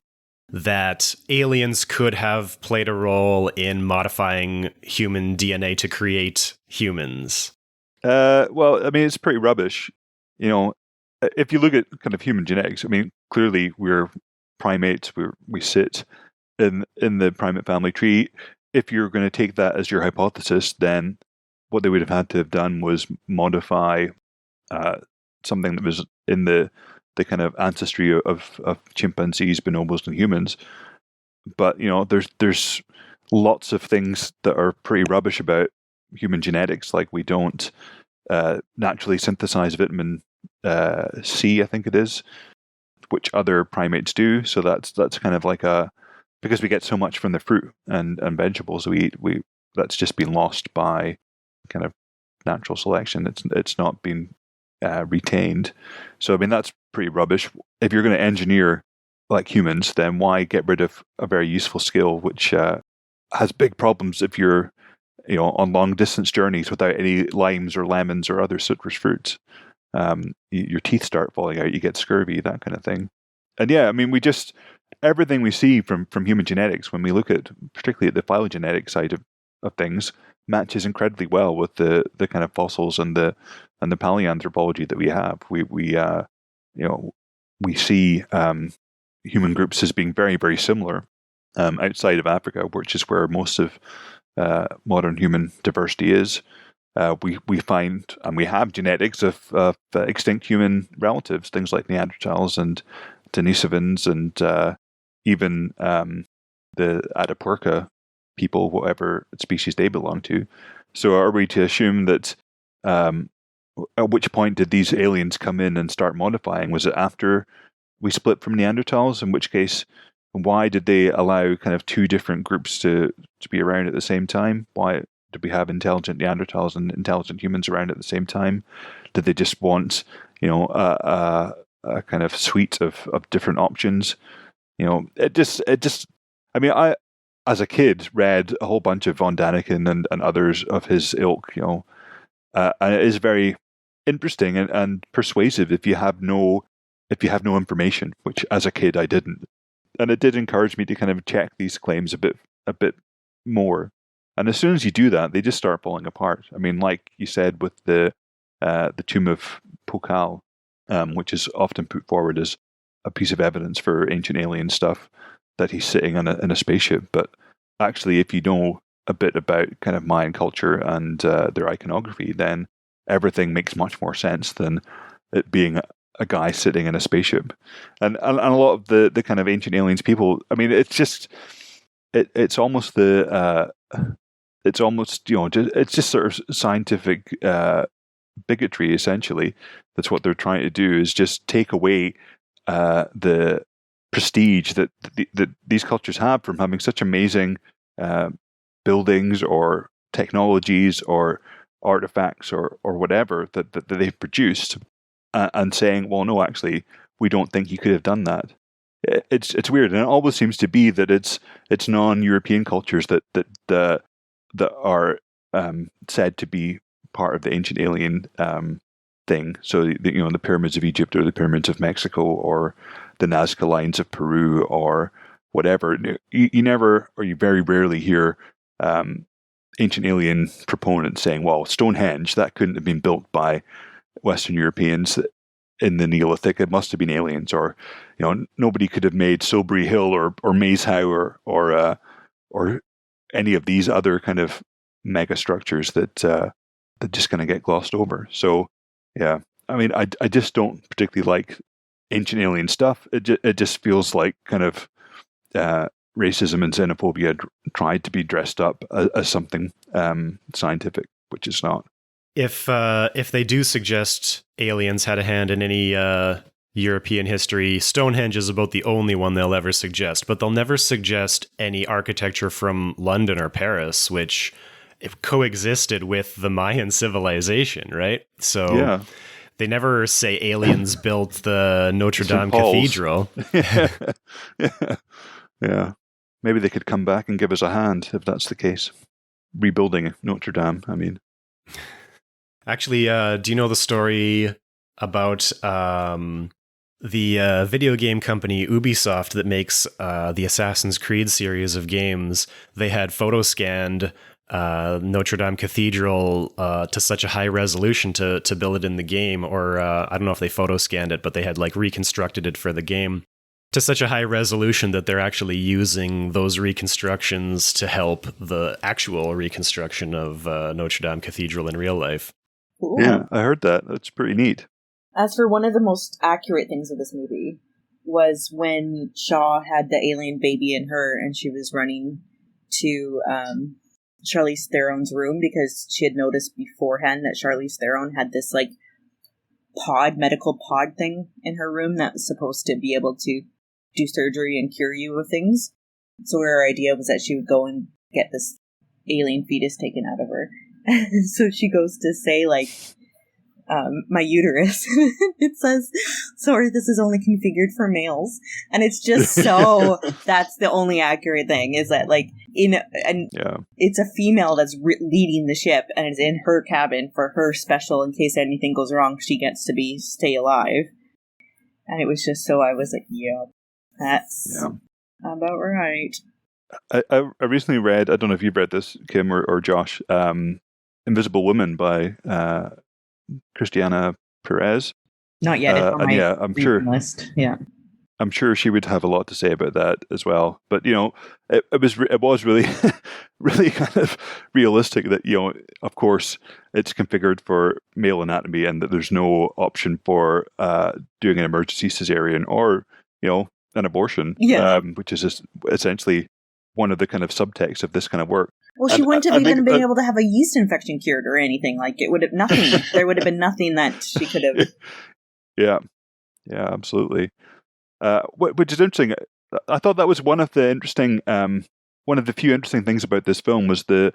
that aliens could have played a role in modifying human DNA to create humans? Well, I mean, it's pretty rubbish. If you look at kind of human genetics, I mean, clearly we're primates. We sit in the primate family tree. If you're going to take that as your hypothesis, then what they would have had to have done was modify something that was in the kind of ancestry of chimpanzees, bonobos, and humans. But there's lots of things that are pretty rubbish about human genetics, like we don't naturally synthesize vitamin C, I think it is, which other primates do. So that's kind of like because we get so much from the fruit and vegetables we eat, that's just been lost by kind of natural selection. It's not been retained. So I mean, that's pretty rubbish. If you're going to engineer like humans, then why get rid of a very useful skill which has big problems if you're on long distance journeys without any limes or lemons or other citrus fruits? Your teeth start falling out, you get scurvy, that kind of thing. And yeah, I mean, everything we see from human genetics, when we look at particularly at the phylogenetic side of things, matches incredibly well with the kind of fossils and the paleoanthropology that we have. We see human groups as being very, very similar outside of Africa, which is where most of modern human diversity is. We find, and we have genetics of extinct human relatives, things like Neanderthals and Denisovans and even the Atapuerca people, whatever species they belong to. So are we to assume that at which point did these aliens come in and start modifying? Was it after we split from Neanderthals? In which case, why did they allow kind of two different groups to be around at the same time? Why did we have intelligent Neanderthals and intelligent humans around at the same time? Did they just want a kind of suite of different options. It just. I mean, I as a kid read a whole bunch of von Daniken and others of his ilk. And it is very interesting and persuasive if you have no information, which as a kid I didn't, and it did encourage me to kind of check these claims a bit more. And as soon as you do that, they just start falling apart. I mean, like you said with the tomb of Pokal, which is often put forward as a piece of evidence for ancient alien stuff, that he's sitting in a spaceship. But actually, if you know a bit about kind of Mayan culture and their iconography, then everything makes much more sense than it being a guy sitting in a spaceship. And a lot of the kind of ancient aliens people, I mean, it's just it's almost it's just sort of scientific bigotry, essentially. That's what they're trying to do, is just take away the prestige that these cultures have from having such amazing buildings or technologies or artifacts or whatever that they've produced, and saying, well, no, actually, we don't think you could have done that. It's weird, and it always seems to be that it's non-European cultures that are said to be part of the ancient alien thing. So the pyramids of Egypt or the pyramids of Mexico or the Nazca lines of Peru or whatever. You never, or you very rarely hear ancient alien proponents saying, well, Stonehenge, that couldn't have been built by Western Europeans in the Neolithic, it must have been aliens. Or nobody could have made Silbury Hill or Maze Howe or any of these other kind of mega structures that just kind of get glossed over. So yeah, I mean, I just don't particularly like ancient alien stuff. It just feels like kind of racism and xenophobia tried to be dressed up as something scientific, which is not. If they do suggest aliens had a hand in any European history, Stonehenge is about the only one they'll ever suggest, but they'll never suggest any architecture from London or Paris, which coexisted with the Mayan civilization, right? So yeah. They never say aliens built the Notre Dame Cathedral. Yeah. Maybe they could come back and give us a hand if that's the case. Rebuilding Notre Dame, I mean. Actually, do you know the story about the video game company Ubisoft that makes the Assassin's Creed series of games? They had photoscanned Notre Dame Cathedral to such a high resolution to build it in the game, or I don't know if they photoscanned it, but they had like reconstructed it for the game to such a high resolution that they're actually using those reconstructions to help the actual reconstruction of Notre Dame Cathedral in real life. Ooh. Yeah, I heard that. That's pretty neat. As for one of the most accurate things of this movie was when Shaw had the alien baby in her and she was running to Charlize Theron's room because she had noticed beforehand that Charlize Theron had this like medical pod thing in her room that was supposed to be able to do surgery and cure you of things. So her idea was that she would go and get this alien fetus taken out of her. So she goes to say, like, my uterus. It says, sorry, this is only configured for males. And it's just so, that's the only accurate thing, is that, like, it's a female that's leading the ship, and it's in her cabin for her special, in case anything goes wrong, she gets to stay alive. And it was just so, I was like, yeah, that's about right. I recently read, I don't know if you've read this, Kim or Josh, Invisible Woman by Christiana Perez. Not yet. It's on my I'm sure list. Yeah, I'm sure she would have a lot to say about that as well. But it was really really kind of realistic that of course it's configured for male anatomy and that there's no option for doing an emergency cesarean or an abortion, which is just essentially one of the kind of subtexts of this kind of work. Well, she wouldn't have even been able to have a yeast infection cured or anything. Like, it would have nothing. There would have been nothing that she could have. Yeah, absolutely. Which is interesting. I thought that was one of the few interesting things about this film was the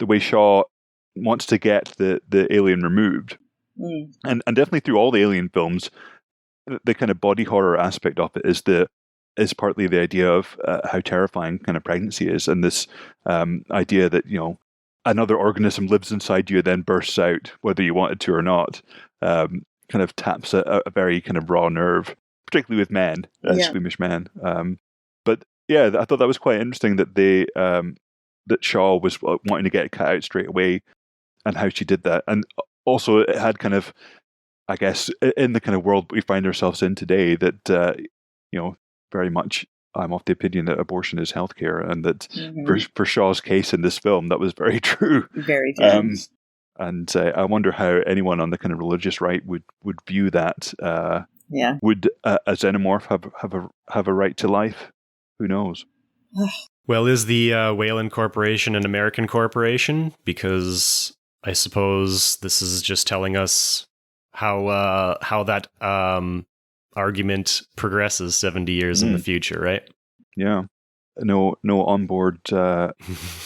way Shaw wants to get the alien removed. And definitely through all the Alien films, the kind of body horror aspect of it is partly the idea of how terrifying kind of pregnancy is, and this idea that another organism lives inside you and then bursts out whether you want it to or not. Kind of taps a very kind of raw nerve, particularly with men, squeamish men. But yeah, I thought that was quite interesting that that Shaw was wanting to get it cut out straight away, and how she did that, and also it had kind of, I guess, in the kind of world we find ourselves in today, that very much I'm of the opinion that abortion is healthcare, and that for Shaw's case in this film, that was very true. Very true. And I wonder how anyone on the kind of religious right would view that. Would a xenomorph have a right to life? Who knows? Well, is the Whalen Corporation an American corporation? Because I suppose this is just telling us how that argument progresses 70 years in the future, right? Yeah. No onboard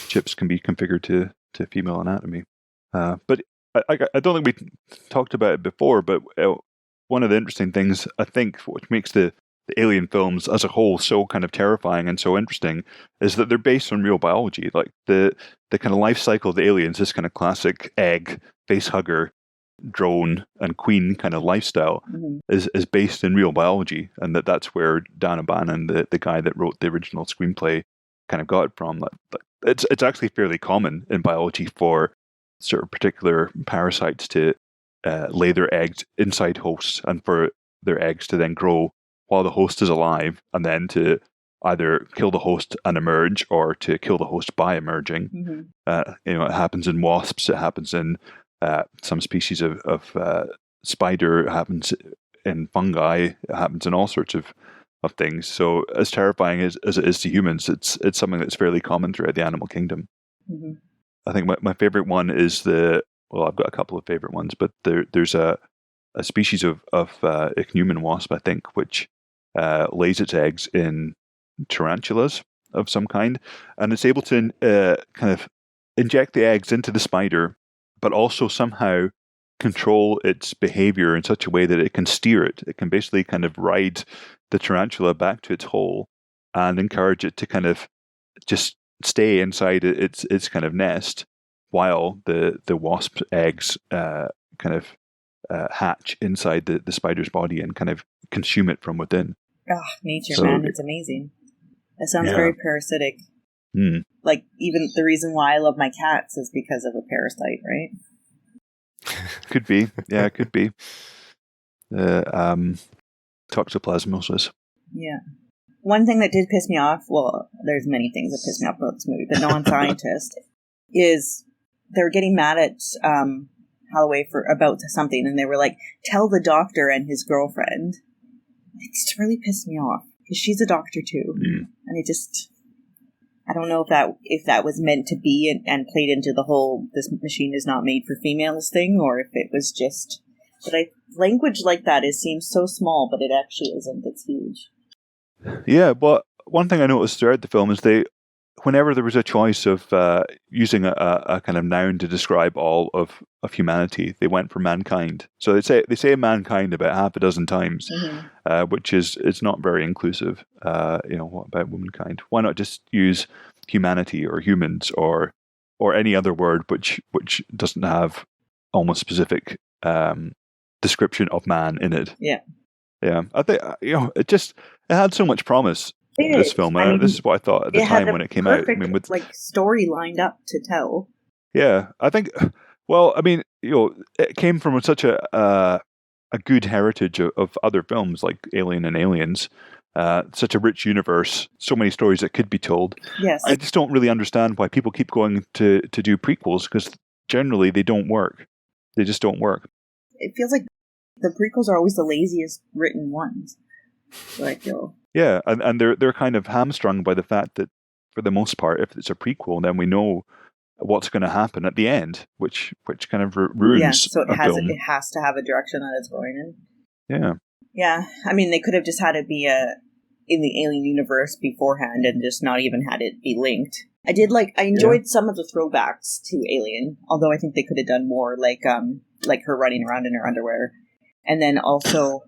chips can be configured to female anatomy. But I don't think we talked about it before, but one of the interesting things, I think, which makes the Alien films as a whole so kind of terrifying and so interesting, is that they're based on real biology. Like the kind of life cycle of the aliens, this kind of classic egg, face hugger, drone, and queen kind of lifestyle is based in real biology, and that's where Dan O'Bannon, the guy that wrote the original screenplay, kind of got it from. Like, it's actually fairly common in biology for sort of particular parasites to lay their eggs inside hosts, and for their eggs to then grow while the host is alive, and then to either kill the host and emerge, or to kill the host by emerging. It happens in wasps, it happens in some species of spider, it happens in fungi, it happens in all sorts of things. So as terrifying as it is to humans, it's something that's fairly common throughout the animal kingdom. I think my favorite one is I've got a couple of favorite ones, but there's a species of ichneumon wasp, I think, which lays its eggs in tarantulas of some kind, and it's able to kind of inject the eggs into the spider, but also somehow control its behavior in such a way that it can steer it. It can basically kind of ride the tarantula back to its hole and encourage it to kind of just stay inside its kind of nest while the wasp eggs kind of hatch inside the spider's body and kind of consume it from within. Nature, man, it's amazing. That sounds very parasitic. Like, even the reason why I love my cats is because of a parasite, right? Could be. Yeah, it could be. Toxoplasmosis. Yeah. One thing that did piss me off, well, there's many things that piss me off about this movie, but non-scientist, is they were getting mad at Holloway about something, and they were like, tell the doctor and his girlfriend. It's really pissed me off, because she's a doctor too. And I don't know if that was meant to be and played into the whole this machine is not made for females thing, or if it was just. But language like that seems so small, but it actually isn't. It's huge. Yeah, but one thing I noticed throughout the film is whenever there was a choice of using a kind of noun to describe all of humanity, they went for mankind. So they say mankind about half a dozen times, which is not very inclusive. What about womankind? Why not just use humanity or humans or any other word which doesn't have almost specific description of man in it? Yeah. I think it had so much promise. This film, this is what I thought at the time when it came out. I mean, with story lined up to tell. Yeah, I think. Well, I mean, it came from such a good heritage of other films like Alien and Aliens. Such a rich universe, so many stories that could be told. Yes, I just don't really understand why people keep going to do prequels, because generally they don't work. They just don't work. It feels like the prequels are always the laziest written ones. So I feel. Yeah, and they're kind of hamstrung by the fact that, for the most part, if it's a prequel, then we know what's going to happen at the end, which kind of ruins. Yeah, so it has to have a direction that it's going in. Yeah. Yeah, I mean, they could have just had it be in the Alien universe beforehand, and just not even had it be linked. I enjoyed some of the throwbacks to Alien, although I think they could have done more. Like like her running around in her underwear. And then also,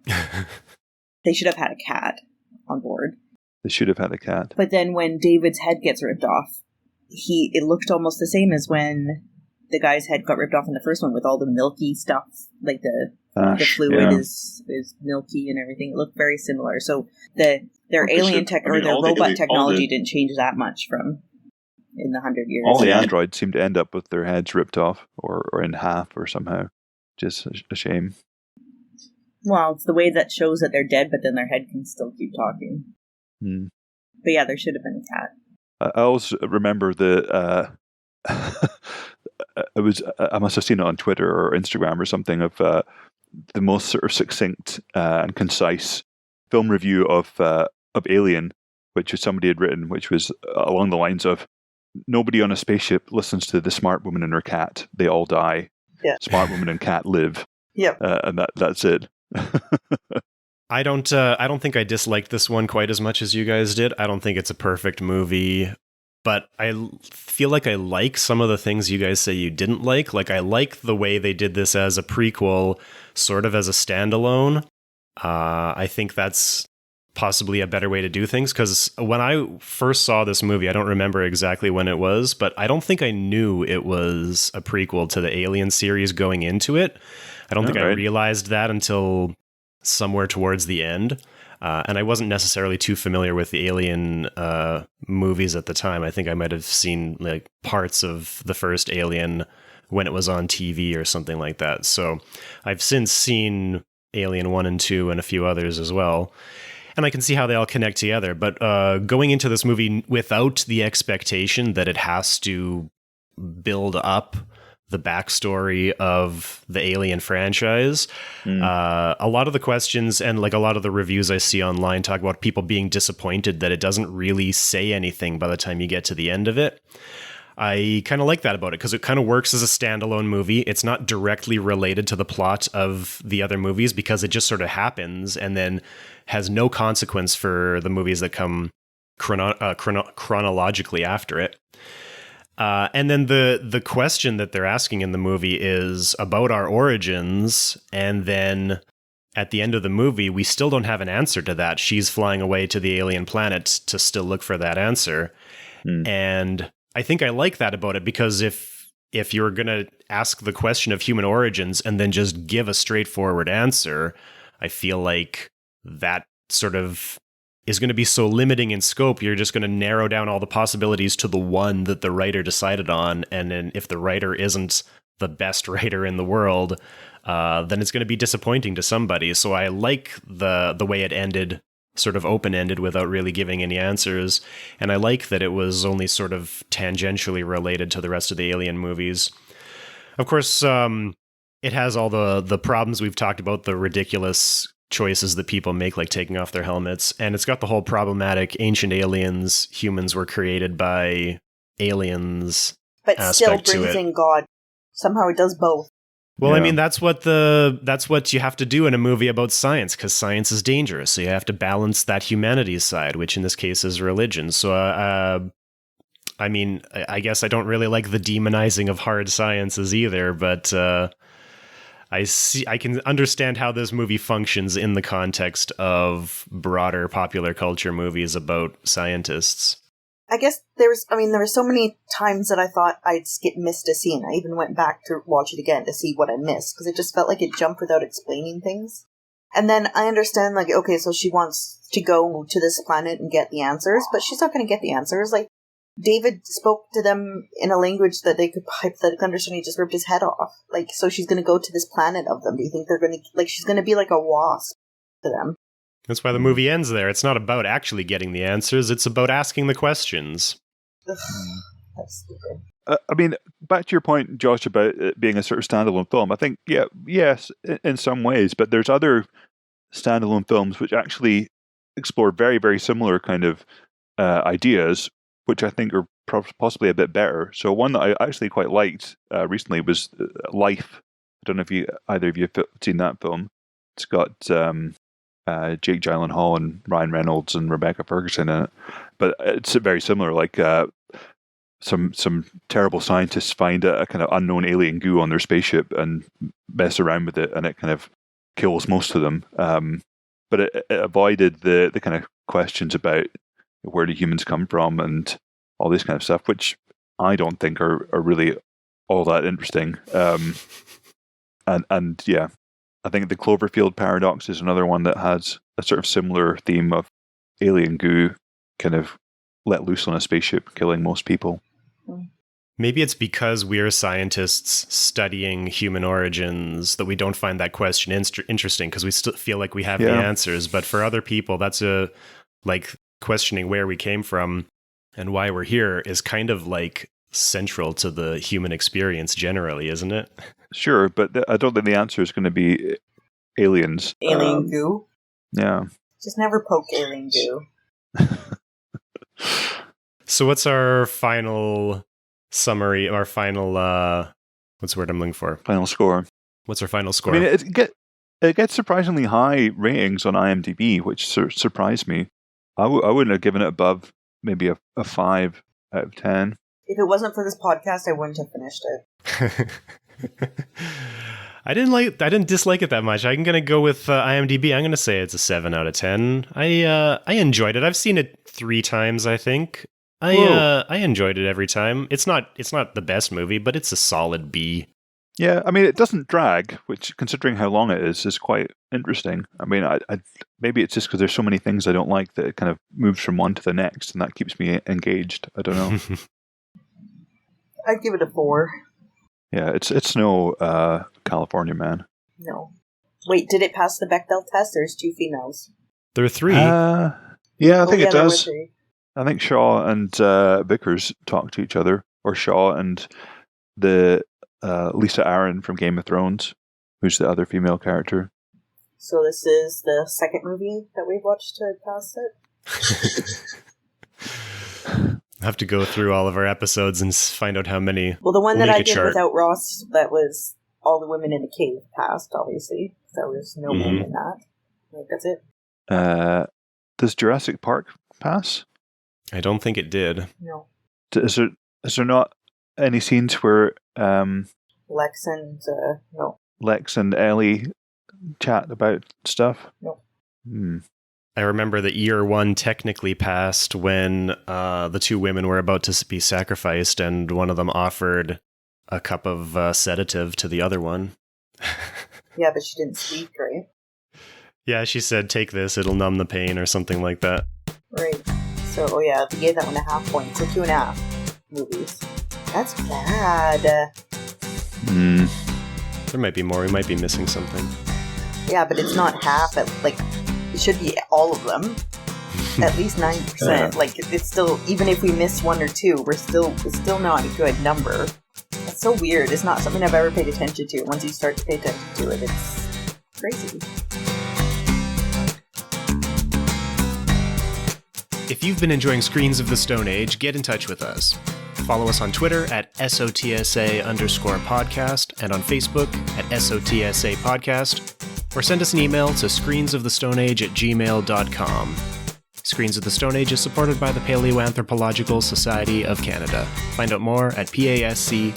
they should have had a cat on board. They should have had a cat. But then when David's head gets ripped off, it looked almost the same as when the guy's head got ripped off in the first one with all the milky stuff, like the fluid is milky and everything. It looked very similar. So their alien tech or their robot technology didn't change that much from in the 100 years. All the androids seem to end up with their heads ripped off or in half or somehow. Just a shame. Well, it's the way that shows that they're dead, but then their head can still keep talking. Hmm. But yeah, there should have been a cat. I also remember I must have seen it on Twitter or Instagram or something of the most sort of succinct and concise film review of Alien, which somebody had written, which was along the lines of, nobody on a spaceship listens to the smart woman and her cat. They all die. Yeah. Smart woman and cat live. Yep. And that's it. I don't think I disliked this one quite as much as you guys did. I don't think it's a perfect movie, but I feel like I like some of the things you guys say you didn't like. Like, I like the way they did this as a prequel, sort of as a standalone. I think that's possibly a better way to do things, because when I first saw this movie, I don't remember exactly when it was, but I don't think I knew it was a prequel to the Alien series going into it. I don't think I realized that until somewhere towards the end. And I wasn't necessarily too familiar with the Alien movies at the time. I think I might have seen like parts of the first Alien when it was on TV or something like that. So I've since seen Alien 1 and 2 and a few others as well. And I can see how they all connect together. But going into this movie without the expectation that it has to build up the backstory of the Alien franchise. A lot of the questions and like a lot of the reviews I see online talk about people being disappointed that it doesn't really say anything by the time you get to the end of it. I kind of like that about it because it kind of works as a standalone movie. It's not directly related to the plot of the other movies because it just sort of happens and then has no consequence for the movies that come chronologically after it. And then the question that they're asking in the movie is about our origins. And then at the end of the movie, we still don't have an answer to that. She's flying away to the alien planet to still look for that answer. And I think I like that about it because if you're going to ask the question of human origins and then just give a straightforward answer, I feel like that sort of is going to be so limiting in scope. You're just going to narrow down all the possibilities to the one that the writer decided on. And then if the writer isn't the best writer in the world, then it's going to be disappointing to somebody. So I like the way it ended, sort of open-ended without really giving any answers. And I like that it was only sort of tangentially related to the rest of the Alien movies. Of course, it has all the problems we've talked about, the ridiculous choices that people make, like taking off their helmets. And it's got the whole problematic ancient aliens, humans were created by aliens but still aspect to brings it. in God. Somehow it does both. Well, Yeah. I mean, that's what you have to do in a movie about science, because science is dangerous. So you have to balance that humanities side, which in this case is religion. So, I mean, I guess I don't really like the demonizing of hard sciences either, but I can understand how this movie functions in the context of broader popular culture movies about scientists. I guess there were so many times that I thought I'd missed a scene. I even went back to watch it again to see what I missed, because it just felt like it jumped without explaining things. And then I understand, like, okay, so she wants to go to this planet and get the answers, but she's not going to get the answers. Like, David spoke to them in a language that they could hypothetically understand. He just ripped his head off. Like, so she's going to go to this planet of them. Do you think they're going to, like, she's going to be like a wasp to them? That's why the movie ends there. It's not about actually getting the answers. It's about asking the questions. Ugh, that's stupid. I mean, back to your point, Josh, about it being a sort of standalone film. I think, yes, in some ways, but there's other standalone films which actually explore very, very similar kind of ideas, which I think are possibly a bit better. So one that I actually quite liked recently was Life. I don't know if either of you have seen that film. It's got Jake Gyllenhaal and Ryan Reynolds and Rebecca Ferguson in it, but it's very similar. Like some terrible scientists find a kind of unknown alien goo on their spaceship and mess around with it, and it kind of kills most of them. But it avoided the kind of questions about where do humans come from and all this kind of stuff, which I don't think are really all that interesting. And yeah, I think the Cloverfield Paradox is another one that has a sort of similar theme of alien goo kind of let loose on a spaceship, killing most people. Maybe it's because we're scientists studying human origins that we don't find that question interesting, because we still feel like we have the answers. But for other people, that's like questioning where we came from and why we're here is kind of like central to the human experience generally, isn't it? Sure, but I don't think the answer is going to be aliens. Alien goo? Yeah. Just never poke alien goo. So what's our final summary, our final, what's the word I'm looking for? Final score. What's our final score? I mean, it gets surprisingly high ratings on IMDb, which surprised me. I wouldn't have given it above maybe a 5 out of 10. If it wasn't for this podcast, I wouldn't have finished it. I didn't dislike it that much. I'm gonna go with IMDb. I'm gonna say it's a 7 out of 10. I enjoyed it. I've seen it 3 times, I think. I enjoyed it every time. It's not the best movie, but it's a solid B. Yeah, I mean, it doesn't drag, which, considering how long it is quite interesting. I mean, I maybe it's just because there's so many things I don't like that it kind of moves from one to the next, and that keeps me engaged. I don't know. I'd give it a 4. Yeah, it's no California Man. No. Wait, did it pass the Bechdel test? There's 2 females. There are 3. Yeah, I think it does. I think Shaw and Vickers talk to each other, or Shaw and the Lisa Aaron from Game of Thrones, who's the other female character. So this is the second movie that we've watched to pass it? I have to go through all of our episodes and find out how many. Well, the one that I did without Ross, that was all the women in the cave passed, obviously. There was no women in that. Like, that's it. Does Jurassic Park pass? I don't think it did. No. Is there not any scenes where Lex and Ellie chat about stuff? No. I remember that year 1 technically passed when the 2 women were about to be sacrificed, and one of them offered a cup of sedative to the other one. Yeah, but she didn't speak, right? Yeah, she said, "Take this; it'll numb the pain," or something like that. Right. So, yeah, they gave that one a half point. So 2.5 movies. That's bad. There might be more. We might be missing something. Yeah, but it's not half. Like, it should be all of them. At least 9%. Yeah. Like, it's still, even if we miss 1 or 2, it's still not a good number. That's so weird. It's not something I've ever paid attention to. Once you start to pay attention to it, it's crazy. If you've been enjoying Screens of the Stone Age, get in touch with us. Follow us on Twitter at SOTSA_podcast and on Facebook at SOTSA podcast, or send us an email to screensofthestoneage@gmail.com. Screens of the Stone Age is supported by the Paleoanthropological Society of Canada. Find out more at pasc-scpa.ca.